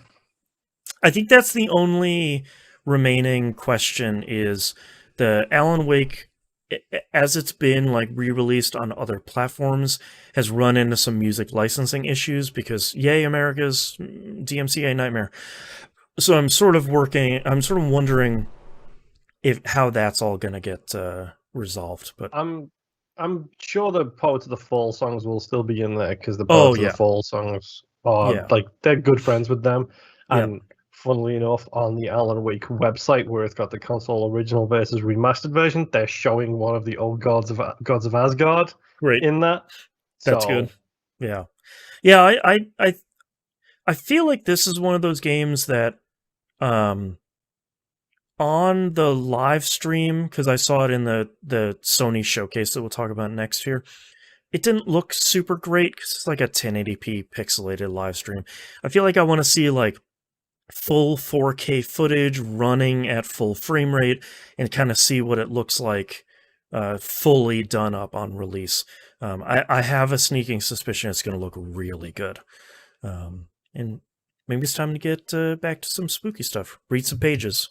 I think that's the only remaining question, is the Alan Wake, as it's been like re-released on other platforms, has run into some music licensing issues because yay, America's DMCA nightmare. So I'm sort of wondering how that's all going to get resolved. But I'm sure the Poets of the Fall songs will still be in there because the Poets of the Fall songs are like, they're good friends with them. And funnily enough, on the Alan Wake website, where it's got the console original versus remastered version, they're showing one of the old gods of Asgard in that. That's good. Yeah. I feel like this is one of those games that on the live stream, because I saw it in the Sony showcase that we'll talk about next here, it didn't look super great because it's like a 1080p pixelated live stream. I feel like I want to see like full 4K footage running at full frame rate and kind of see what it looks like fully done up on release. I have a sneaking suspicion it's going to look really good. And maybe it's time to get back to some spooky stuff. Read some pages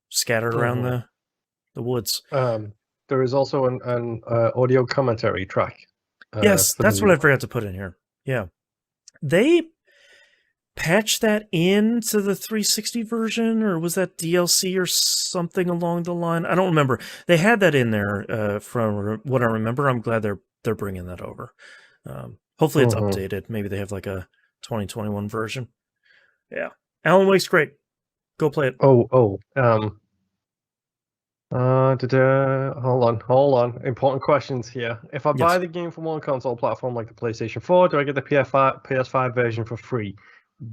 scattered around the woods. There is also an audio commentary track. Yes, that's what I forgot to put in here. Yeah. They patched that into the 360 version, or was that DLC or something along the line? I don't remember. They had that in there from what I remember. I'm glad they're bringing that over. Hopefully it's updated. Maybe they have like a 2021 version. Yeah. Alan Wake's great. Go play it. Hold on. Important questions here. If I buy the game from one console platform like the PlayStation 4, do I get the PS5 version for free?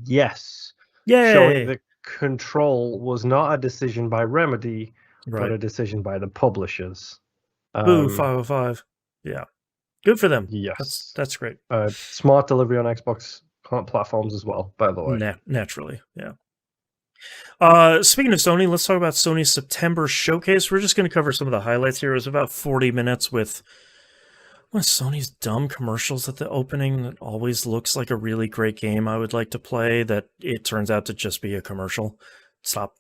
Yes. Yay! Showing that Control was not a decision by Remedy, but a decision by the publishers. Boo, 505. Yeah. Good for them. Yes. That's great. Smart delivery on Xbox platforms as well, by the way. Naturally, yeah. Speaking of Sony, let's talk about Sony's September showcase. We're just going to cover some of the highlights here. It was about 40 minutes with one of Sony's dumb commercials at the opening that always looks like a really great game I would like to play, that it turns out to just be a commercial. Stop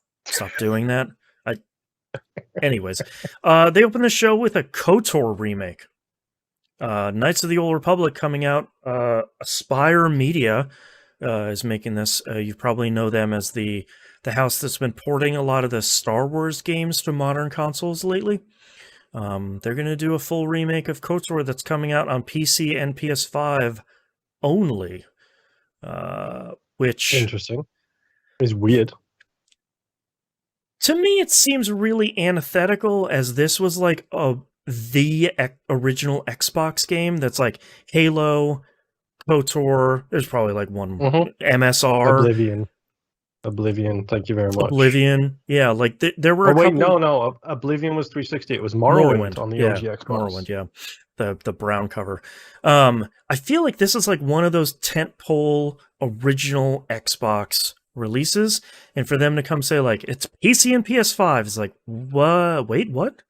doing that. Anyways, they opened the show with a KOTOR remake. Knights of the Old Republic coming out. Aspire Media is making this. You probably know them as the house that's been porting a lot of the Star Wars games to modern consoles lately. They're going to do a full remake of KOTOR that's coming out on PC and PS5 only, which Interesting. It's weird. to me it seems really antithetical, as this was like the original Xbox game that's like Halo, KOTOR. There's probably like one MSR. Oblivion, thank you very much. Oblivion, yeah, like there were. Oh wait, no, Oblivion was 360. It was Morrowind on the OG Xbox. Morrowind, yeah, the brown cover. I feel like this is like one of those tentpole original Xbox releases, and for them to come say like it's PC and PS5 is like, what? Wait, what?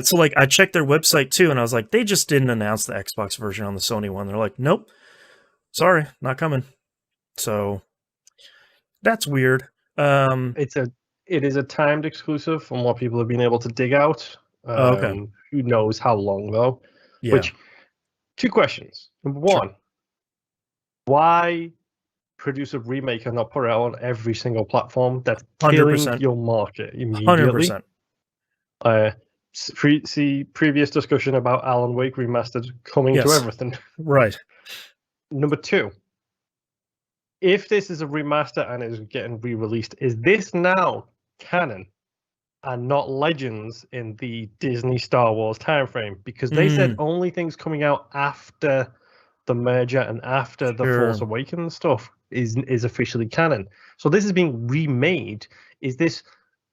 So like I checked their website too, and I was like, they just didn't announce the Xbox version on the Sony one. They're like, nope, sorry, not coming. So that's weird. It is a timed exclusive from what people have been able to dig out. Okay. Who knows how long though? Yeah. Which, two questions. Number one, why produce a remake and not put it on every single platform? That's killing 100%. your market immediately. 100%. See previous discussion about Alan Wake Remastered coming to everything. Right. Number two, if this is a remaster and is getting re-released, is this now canon and not Legends in the Disney Star Wars timeframe? Because they said only things coming out after the merger and after the Force Awakens stuff is officially canon. So this is being remade. Is this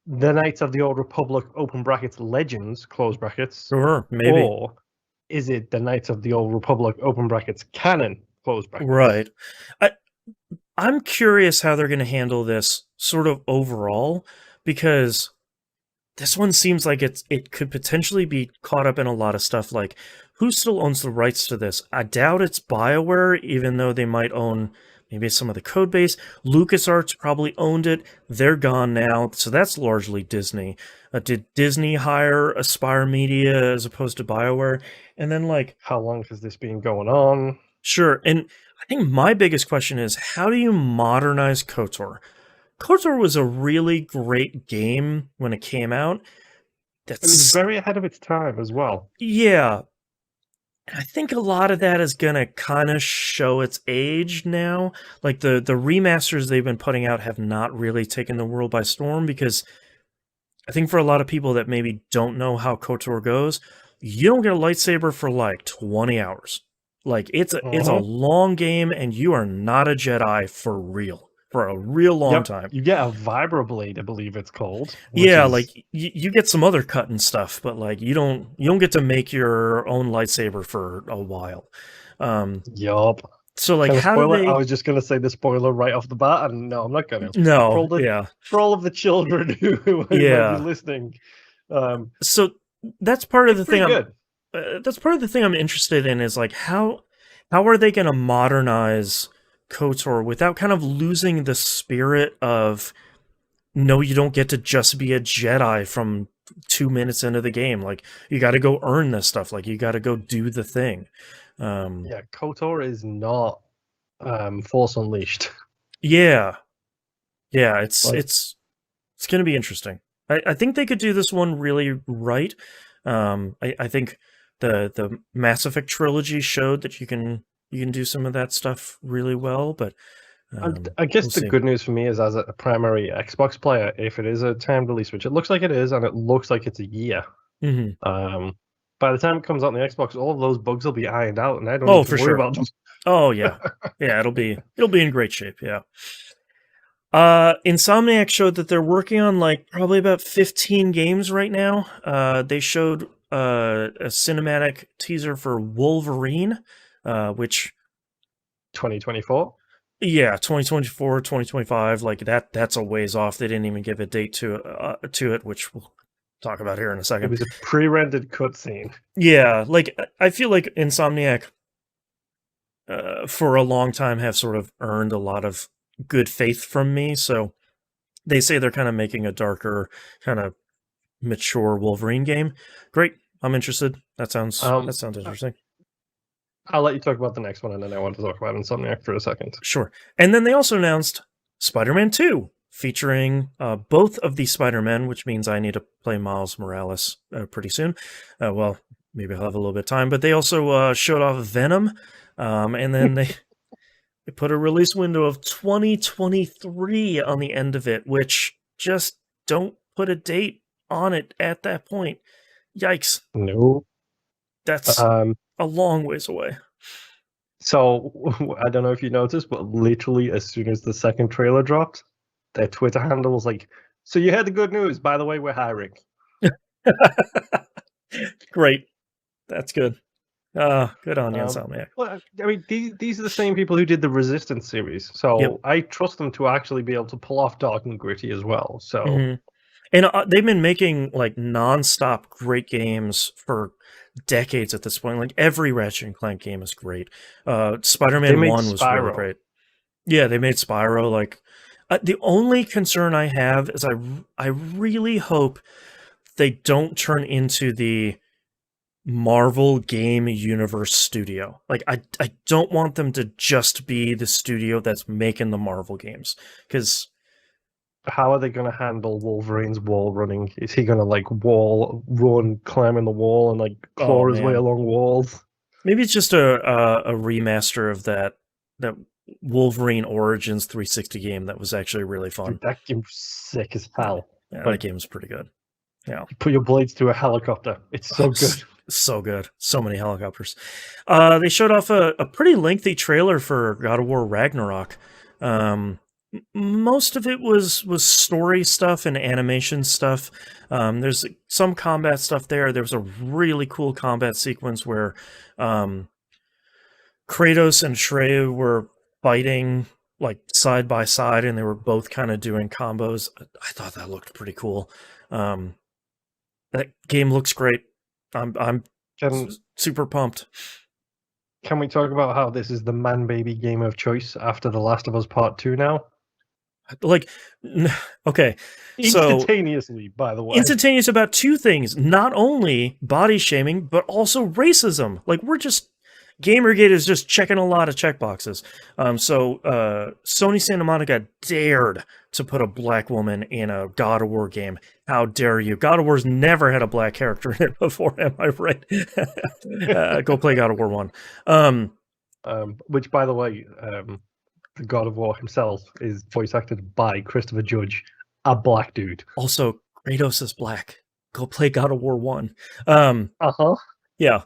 the Knights of the Old Republic open brackets Legends close brackets? Sure, maybe. Or is it the Knights of the Old Republic open brackets canon close brackets? Right. I'm curious how they're going to handle this sort of overall, because this one seems like it could potentially be caught up in a lot of stuff. Like, who still owns the rights to this? I doubt it's BioWare, even though they might own maybe some of the code base. LucasArts probably owned it. They're gone now, so that's largely Disney. Did Disney hire Aspire Media as opposed to BioWare? And then, like, how long has this been going on? Sure, and I think my biggest question is, how do you modernize KOTOR? KOTOR was a really great game when it came out. It was very ahead of its time as well. Yeah. I think a lot of that is going to kind of show its age now. Like, the remasters they've been putting out have not really taken the world by storm, because I think for a lot of people that maybe don't know how KOTOR goes, you don't get a lightsaber for like 20 hours. Like, it's a long game, and you are not a Jedi for real, for a real long time. You get a vibroblade, I believe it's called. Yeah, like you get some other cut and stuff, but like you don't get to make your own lightsaber for a while. Yup. So like, how do they? I was just gonna say the spoiler right off the bat, and no, I'm not gonna. No, for all of the children who might be listening. So that's part of the thing. Good. That's part of the thing I'm interested in, is like, how are they going to modernize KOTOR without kind of losing the spirit of, no, you don't get to just be a Jedi from 2 minutes into the game. Like, you got to go earn this stuff. Like, you got to go do the thing. Yeah, KOTOR is not Force Unleashed. Yeah, it's going to be interesting. I think they could do this one really right. I think the Mass Effect trilogy showed that you can do some of that stuff really well, but I guess the good news for me is, as a primary Xbox player, if it is a timed release, which it looks like it is, and it looks like it's a year, by the time it comes out on the Xbox, all of those bugs will be ironed out, and I don't need to worry about them. Oh yeah, yeah, it'll be in great shape. Yeah. Insomniac showed that they're working on like probably about 15 games right now. They showed a cinematic teaser for Wolverine, which 2024. Yeah, 2024, 2025, like that's a ways off. They didn't even give a date to it, which we'll talk about here in a second. It was a pre-rendered cutscene. Yeah, like I feel like Insomniac for a long time have sort of earned a lot of good faith from me, so they say they're kind of making a darker, kind of mature Wolverine game. Great, I'm interested. That sounds interesting. I'll let you talk about the next one, and then I want to talk about Insomniac for a second. Sure. And then they also announced Spider-Man 2 featuring both of the Spider-Men, which means I need to play Miles Morales pretty soon. Well, maybe I'll have a little bit of time. But they also showed off Venom, and then they put a release window of 2023 on the end of it, which just don't put a date on it at that point. Yikes. No. That's a long ways away. So, I don't know if you noticed, but literally as soon as the second trailer dropped, their Twitter handle was like, "So you heard the good news, by the way, we're hiring." Great. That's good. Good on you, Insomniac. Well, I mean, these are the same people who did the Resistance series, so Yep. I trust them to actually be able to pull off Dark and Gritty as well. So, and they've been making like non-stop great games for decades at this point. Like every Ratchet and Clank game is great. Spider-Man 1 was really great. Yeah, they made Spyro. Like the only concern I have is I really hope they don't turn into the Marvel Game Universe studio. Like I don't want them to just be the studio that's making the Marvel games, because how are they going to handle Wolverine's wall running? Is he going to like wall run, climbing the wall, and like claw his way along walls? Maybe it's just a remaster of that Wolverine Origins 360 game that was actually really fun. Dude, that game's sick as hell. Yeah, that game's pretty good. Yeah, you put your blades through a helicopter. It's so good. So good. So many helicopters. They showed off a pretty lengthy trailer for God of War Ragnarok. Most of it was story stuff and animation stuff. There's some combat stuff there. There was a really cool combat sequence where Kratos and Shrey were fighting like side by side, and they were both kind of doing combos. I thought that looked pretty cool. That game looks great. I'm super pumped. Can we talk about how this is the man-baby game of choice after The Last of Us Part 2 now? Like, okay. Instantaneously, by the way. Instantaneous about two things. Not only body shaming, but also racism. Like, Gamergate is just checking a lot of checkboxes. Sony Santa Monica dared to put a black woman in a God of War game. How dare you? God of War's never had a black character in it before, am I right? Go play God of War 1. Which, by the way, the God of War himself is voice acted by Christopher Judge, a black dude. Also, Kratos is black. Go play God of War 1. Yeah.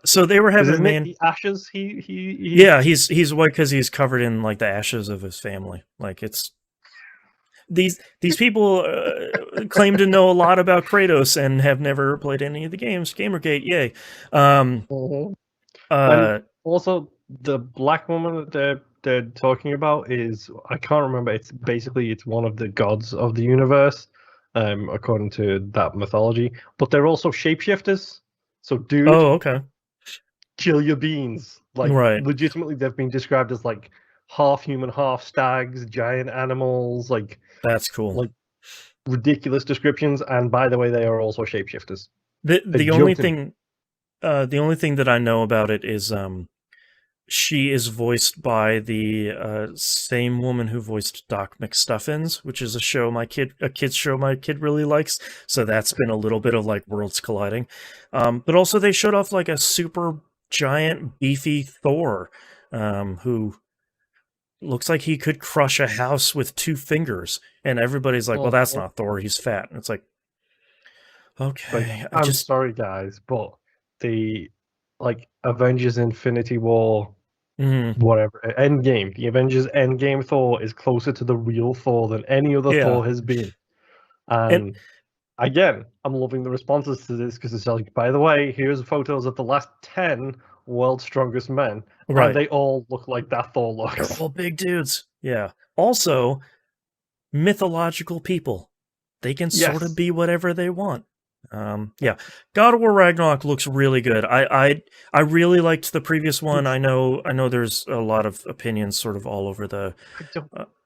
So they were having the ashes. Yeah, he's white because he's covered in like the ashes of his family. Like it's these people claim to know a lot about Kratos and have never played any of the games. Gamergate, yay. Also, the black woman that they're talking about is, I can't remember. It's one of the gods of the universe, according to that mythology. But they're also shapeshifters. So, dude, okay. Kill your beans. Like, legitimately, they've been described as like half human, half stags, giant animals. Like, that's cool. Like ridiculous descriptions. And by the way, they are also shapeshifters. The only thing that I know about it is she is voiced by the same woman who voiced Doc McStuffins, which is a kid's show my kid really likes. So that's been a little bit of like worlds colliding. But also they showed off like a super giant beefy Thor, who looks like he could crush a house with 2 fingers. And everybody's like, well, that's not Thor. He's fat. And it's like, okay. I'm sorry, guys, but the Avengers Infinity War, whatever, Endgame, the Avengers Endgame Thor is closer to the real Thor than any other Thor has been. And again, I'm loving the responses to this because it's like, by the way, here's photos of the last 10 world's strongest men. Right. And they all look like that Thor looks. They're all big dudes. Yeah. Also, mythological people. They can sort of be whatever they want. God of War Ragnarok looks really good. I really liked the previous one. I know there's a lot of opinions sort of all over the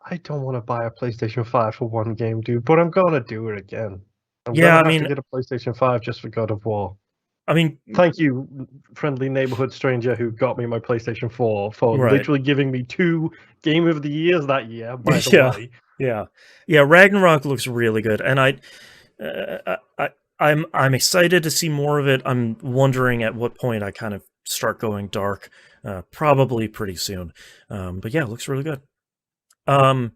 I don't want to buy a PlayStation 5 for one game, dude, but I'm gonna do it again. I'm gonna have to get a PlayStation 5 just for God of War. I mean, Thank you, friendly neighborhood stranger who got me my PlayStation 4 for right. literally giving me 2 Game of the Years that year, by the Yeah. way. Yeah. Ragnarok looks really good, and I'm excited to see more of it. I'm wondering at what point I kind of start going dark. Probably pretty soon. But yeah, it looks really good. Um,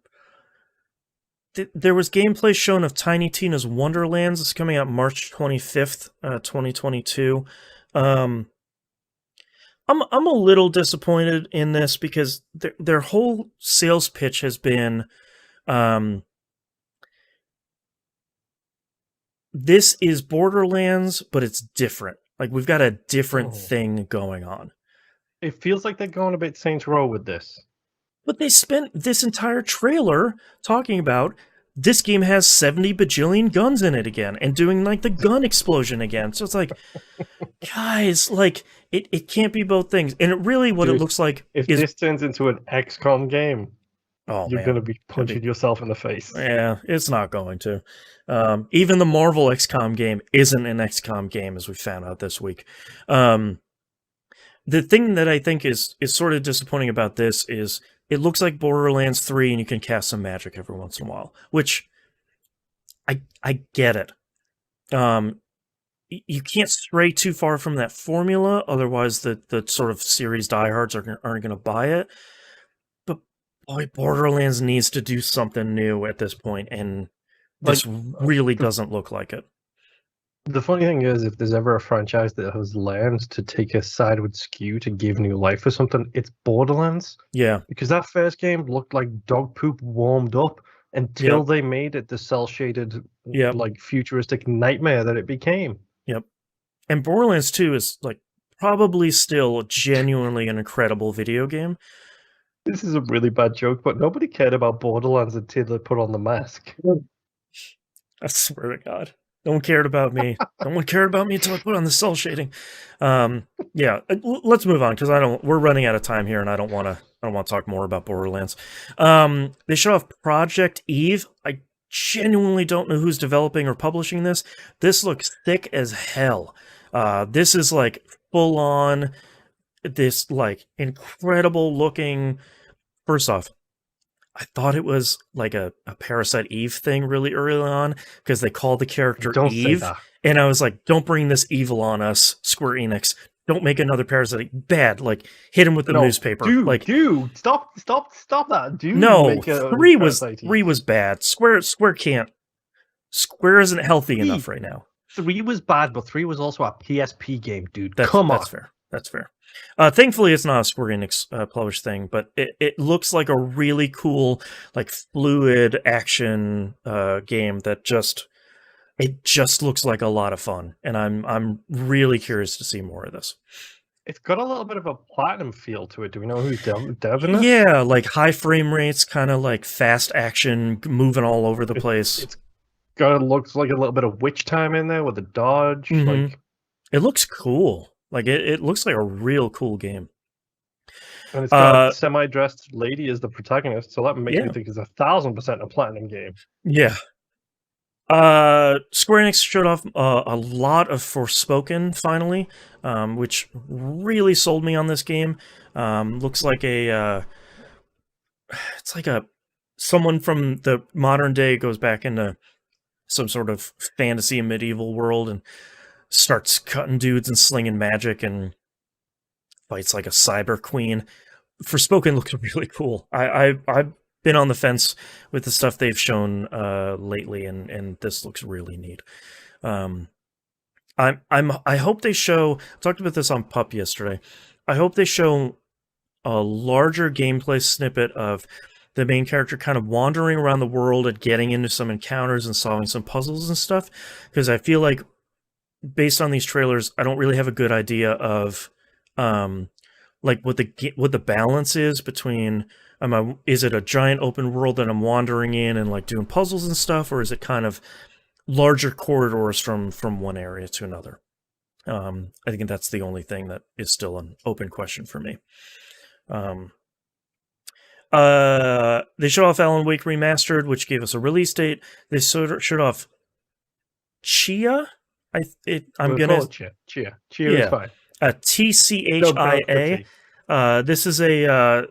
there was gameplay shown of Tiny Tina's Wonderlands. It's coming out March 25th, 2022. Um, I'm a little disappointed in this because their whole sales pitch has been, this is Borderlands, but it's different. Like, we've got a different Oh. thing going on. It feels like they're going a bit Saints Row with this. But they spent this entire trailer talking about this game has 70 bajillion guns in it again and doing like the gun explosion again. So it's like, guys, like it can't be both things. And it really what Dude, it looks like if is, this turns into an XCOM game, oh you're man, going to be punching yourself in the face. yeah, it's not going to. Even the Marvel XCOM game isn't an XCOM game, as we found out this week. The thing that I think is sort of disappointing about this is it looks like Borderlands 3 and you can cast some magic every once in a while, which I get it. You can't stray too far from that formula, otherwise the sort of series diehards aren't going to buy it. But boy, Borderlands needs to do something new at this point, and this really doesn't look like it. The funny thing is, if there's ever a franchise that has learned to take a sideward skew to give new life or something, it's Borderlands. Yeah. Because that first game looked like dog poop warmed up until they made it the cel-shaded, like, futuristic nightmare that it became. Yep. And Borderlands 2 is, like, probably still genuinely an incredible video game. This is a really bad joke, but nobody cared about Borderlands until they put on the mask. I swear to God. No one cared about me. No one cared about me until I put on the cell shading. Yeah, let's move on because we're running out of time here, and I don't want to talk more about Borderlands. They show off Project Eve. I genuinely don't know who's developing or publishing this. This looks thick as hell. This is like full on, this like incredible looking. First off, I thought it was like a Parasite Eve thing really early on because they called the character Eve. And I was like, don't bring this evil on us, Square Enix. Don't make another Parasite. Bad. Like, hit him with the newspaper. Dude, stop that. Dude, no, three was bad. Square can't. Square isn't healthy enough right now. 3 was bad, but 3 was also a PSP game, dude. That's fair. That's fair. Thankfully, it's not a Square Enix published thing, but it looks like a really cool, like, fluid action game that just looks like a lot of fun, and I'm really curious to see more of this. It's got a little bit of a Platinum feel to it. Do we know who's deving it? Yeah, like high frame rates, kind of like fast action, moving all over the place. It's looks like a little bit of Witch Time in there with the dodge. Mm-hmm. Like, it looks cool. Like, it looks like a real cool game. And it's got a semi-dressed lady as the protagonist, so that makes me think it's 1,000% a Platinum game. Yeah. Square Enix showed off a lot of Forspoken, finally, which really sold me on this game. Looks like it's like someone from the modern day goes back into some sort of fantasy and medieval world and starts cutting dudes and slinging magic and fights like a cyber queen. Forspoken looks really cool. I've been on the fence with the stuff they've shown lately, and this looks really neat. I hope they show. I talked about this on Pup yesterday. I hope they show a larger gameplay snippet of the main character kind of wandering around the world and getting into some encounters and solving some puzzles and stuff, because I feel like, based on these trailers, I don't really have a good idea of like what the balance is between, is it a giant open world that I'm wandering in and like doing puzzles and stuff, or is it kind of larger corridors from one area to another? I think that's the only thing that is still an open question for me. They showed off Alan Wake Remastered, which gave us a release date. They showed off Chia, I'm We'll gonna, call it Chia. Chia is yeah, fine. Don't pronounce the TCHIA. T. This is a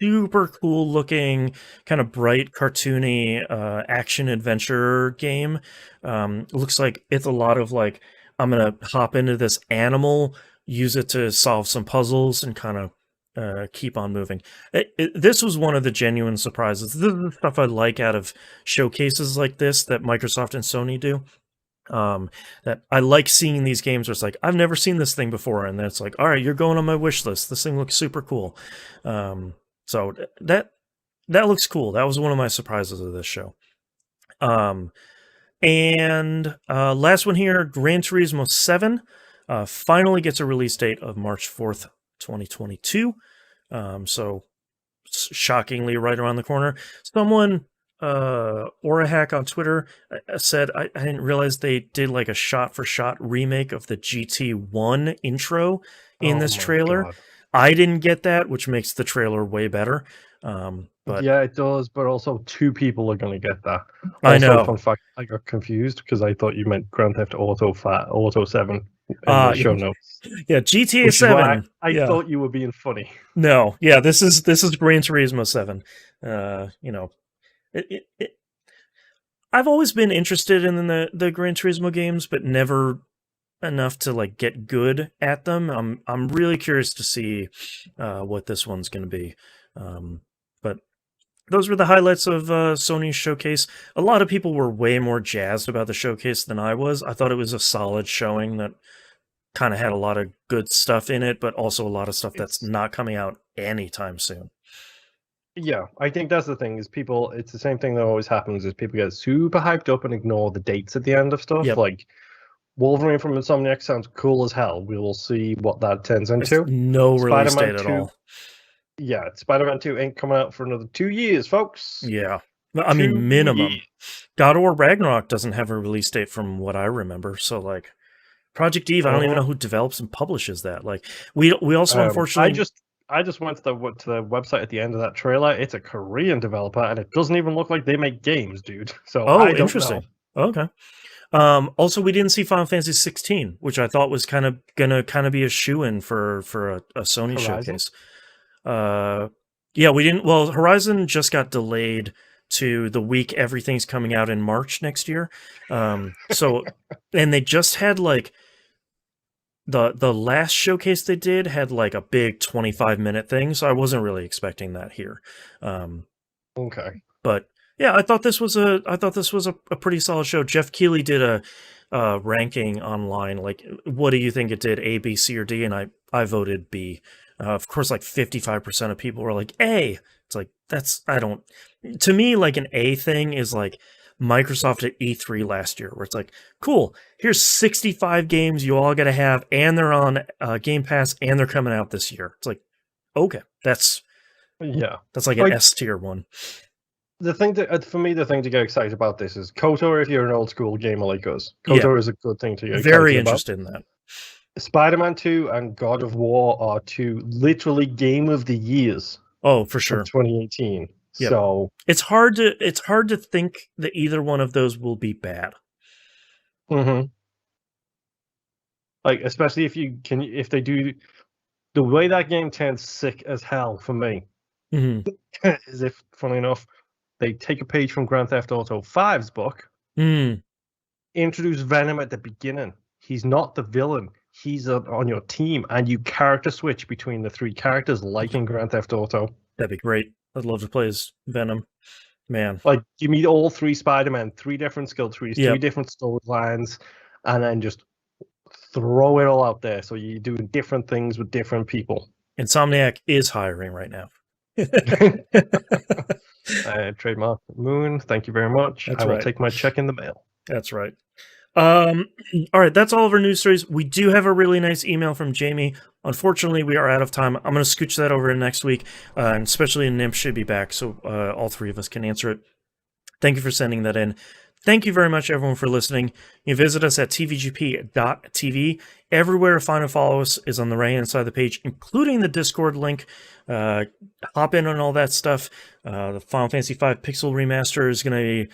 super cool looking, kind of bright, cartoony action adventure game. Looks like it's a lot of like, I'm gonna hop into this animal, use it to solve some puzzles, and kind of keep on moving. This was one of the genuine surprises. This is the stuff I like out of showcases like this that Microsoft and Sony do. That I like seeing these games where it's like, I've never seen this thing before, and then it's like, all right, you're going on my wish list. This thing looks super cool. So that looks cool. That was one of my surprises of this show. And last one here, Gran Turismo 7 finally gets a release date of March 4th, 2022. So shockingly right around the corner. Someone, Orahack on Twitter, said, I didn't realize they did like a shot-for-shot remake of the GT1 intro in this trailer. God. I didn't get that, which makes the trailer way better. But yeah, it does, but also 2 people are going to get that. I know. Fun fact, I got confused because I thought you meant Grand Theft Auto 7 in the show notes. Yeah, GTA 7. I thought you were being funny. No, yeah, this is Gran Turismo 7. You know, I've always been interested in the Gran Turismo games, but never enough to like get good at them. I'm really curious to see what this one's going to be. But those were the highlights of Sony's showcase. A lot of people were way more jazzed about the showcase than I was. I thought it was a solid showing that kind of had a lot of good stuff in it, but also a lot of stuff that's not coming out anytime soon. Yeah, I think that's the thing is people, it's the same thing that always happens is people get super hyped up and ignore the dates at the end of stuff. Yep. Like Wolverine from Insomniac sounds cool as hell. We will see what that turns into. There's no release date at all. Yeah, Spider-Man 2 ain't coming out for another 2 years, folks. Yeah. I mean, minimum. God of War Ragnarok doesn't have a release date from what I remember. So, like, Project Eve, I don't even know who develops and publishes that. Like, we also, unfortunately... I just went to the website at the end of that trailer. It's a Korean developer, and it doesn't even look like they make games, dude. So I don't interesting. know. Okay. Also, we didn't see Final Fantasy 16, which I thought was gonna be a shoo-in for a Sony showcase. Yeah, we didn't. Well, Horizon just got delayed to the week everything's coming out in March next year. So, and they just had like the last showcase they did had like a big 25-minute thing, so I wasn't really expecting that here. Okay, but yeah, I thought this was a pretty solid show. Jeff Keighley did a ranking online, like, what do you think it did, A, B, C, or D? And I voted B. Of course, like 55% of people were like A. It's like, to me, like an A thing is like Microsoft at E3 last year, where it's like, cool, here's 65 games you all got to have, and they're on Game Pass, and they're coming out this year. It's like, okay, that's like an S tier one. The thing to get excited about this is KOTOR. If you're an old school gamer like us, KOTOR is a good thing to get excited about. Very interested in that. Spider-Man 2 and God of War are 2 literally game of the years. Oh, for sure. 2018. Yep. So it's hard to think that either one of those will be bad. Mm-hmm. Like, especially if they do the way that game turns sick as hell for me. Mm-hmm. Is if, funny enough, they take a page from Grand Theft Auto 5's book, introduce Venom at the beginning. He's not the villain. He's on your team, and you character switch between the 3 characters like in Grand Theft Auto. That'd be great. I'd love to play as Venom. Man. Like, you meet all 3 Spider-Men, 3 different skill trees, 3 different storylines, and then just throw it all out there. So you're doing different things with different people. Insomniac is hiring right now. Trademark Moon, thank you very much. I will take my check in the mail. That's right. All right, that's all of our news stories. We do have a really nice email from Jamie. Unfortunately, we are out of time. I'm going to scooch that over to next week, and especially Nymph should be back, so all 3 of us can answer it. Thank you for sending that in. Thank you very much, everyone, for listening. You can visit us at tvgp.tv. Everywhere find and follow us is on the right-hand side of the page, including the Discord link. Hop in on all that stuff. The Final Fantasy V Pixel Remaster is going to be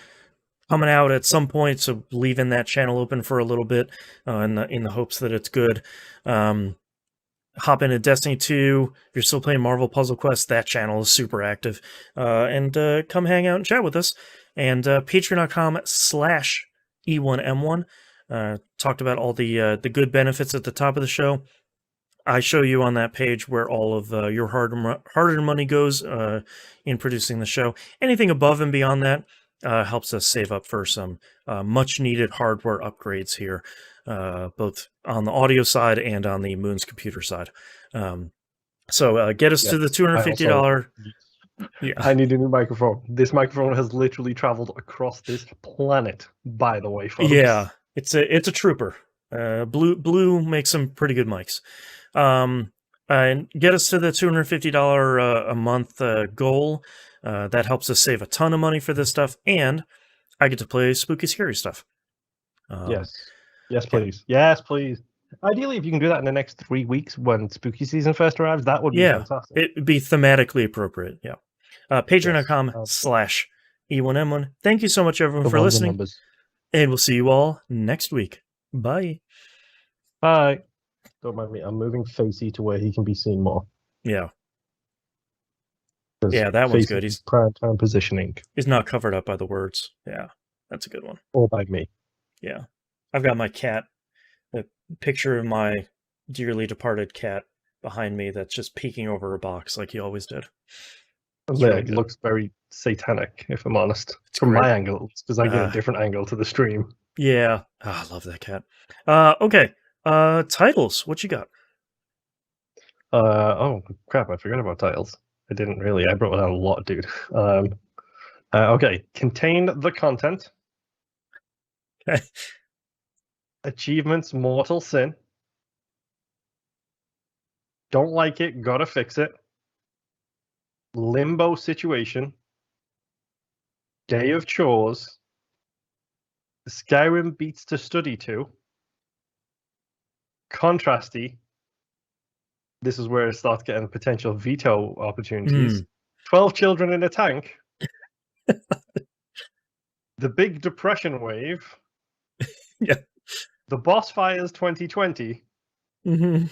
coming out at some point, so leaving that channel open for a little bit in the hopes that it's good. Hop into Destiny 2. If you're still playing Marvel Puzzle Quest, that channel is super active. And come hang out and chat with us. And patreon.com/E1M1. Talked about all the good benefits at the top of the show. I show you on that page where all of your hard-earned money goes in producing the show. Anything above and beyond that helps us save up for some much-needed hardware upgrades here, both on the audio side and on the Moon's computer side. So get us to the $250. Yeah. I need a new microphone. This microphone has literally traveled across this planet, by the way, folks. Yeah, it's a trooper. Blue makes some pretty good mics. And get us to the $250 a month goal. That helps us save a ton of money for this stuff, and I get to play spooky, scary stuff. Yes, please. Yeah. Yes, please. Ideally, if you can do that in the next 3 weeks when spooky season first arrives, that would be fantastic. It'd be thematically appropriate. Yeah. Patreon.com/E1M1. Thank you so much, everyone, for listening. And we'll see you all next week. Bye. Bye. Don't mind me. I'm moving Facey to where he can be seen more. Yeah. Yeah, that one's good. He's prime time positioning. He's not covered up by the words. Yeah, that's a good one. Or by me. Yeah. I've got my cat, the picture of my dearly departed cat behind me that's just peeking over a box like he always did. It looks very satanic, if I'm honest. It's from my angle, because I get a different angle to the stream. Yeah. I love that cat. Okay. Titles. What you got? Oh, crap. I forgot about titles. I didn't really. I brought down a lot, dude. Okay. Contain the content. Okay. Achievements, mortal sin. Don't like it, gotta fix it. Limbo situation. Day of chores. Skyrim beats to study to. Contrasty. This is where it starts getting potential veto opportunities. 12 children in a tank. The Big Depression wave. Yeah. The Boss Fires 2020. Mm-hmm.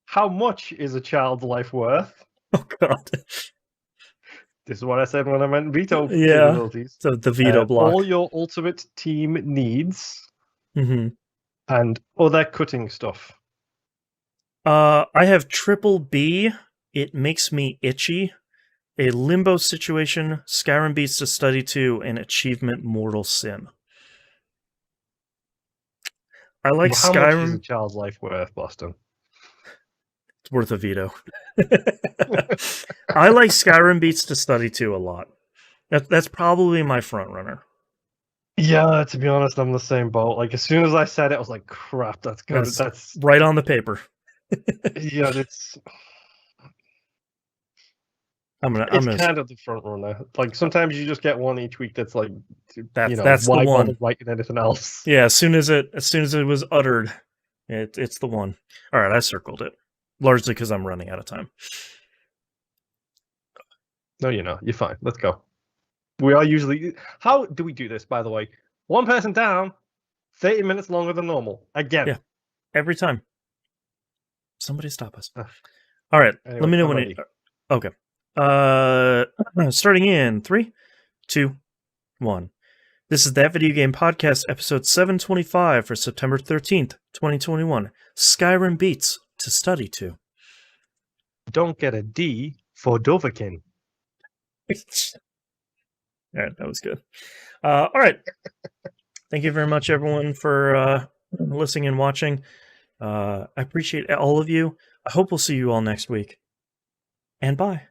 How much is a child's life worth? Oh, God. This is what I said when I meant veto capabilities. So the veto block. All your ultimate team needs. Mm-hmm. And other cutting stuff. I have triple B. It makes me itchy. A limbo situation. Skyrim beats to study to. And achievement mortal sin. I like How Skyrim. Much is a child's life worth, Boston? It's worth a veto. I like Skyrim beats to study to a lot. That's probably my front runner. Yeah, to be honest, I'm the same boat. Like, as soon as I said it, I was like, crap, that's good. That's right on the paper. Yeah, it's kind of the front runner. Like, sometimes you just get one each week that's like, that's why the one. Writing anything else? Yeah, as soon as it was uttered, it's the one. All right, I circled it. Largely because I'm running out of time. No, you're not. You're fine. Let's go. We are usually... How do we do this, by the way? One person down, 30 minutes longer than normal. Again. Yeah. Every time. Somebody stop us. All right. Anyway, let me know when it... Okay. Starting in 3, 2, 1. This is That Video Game Podcast, episode 725 for September 13th, 2021. Skyrim beats to study to. Don't get a D for Dovahkiin. All right, that was good. All right. Thank you very much, everyone, for listening and watching. I appreciate all of you. I hope we'll see you all next week. And bye.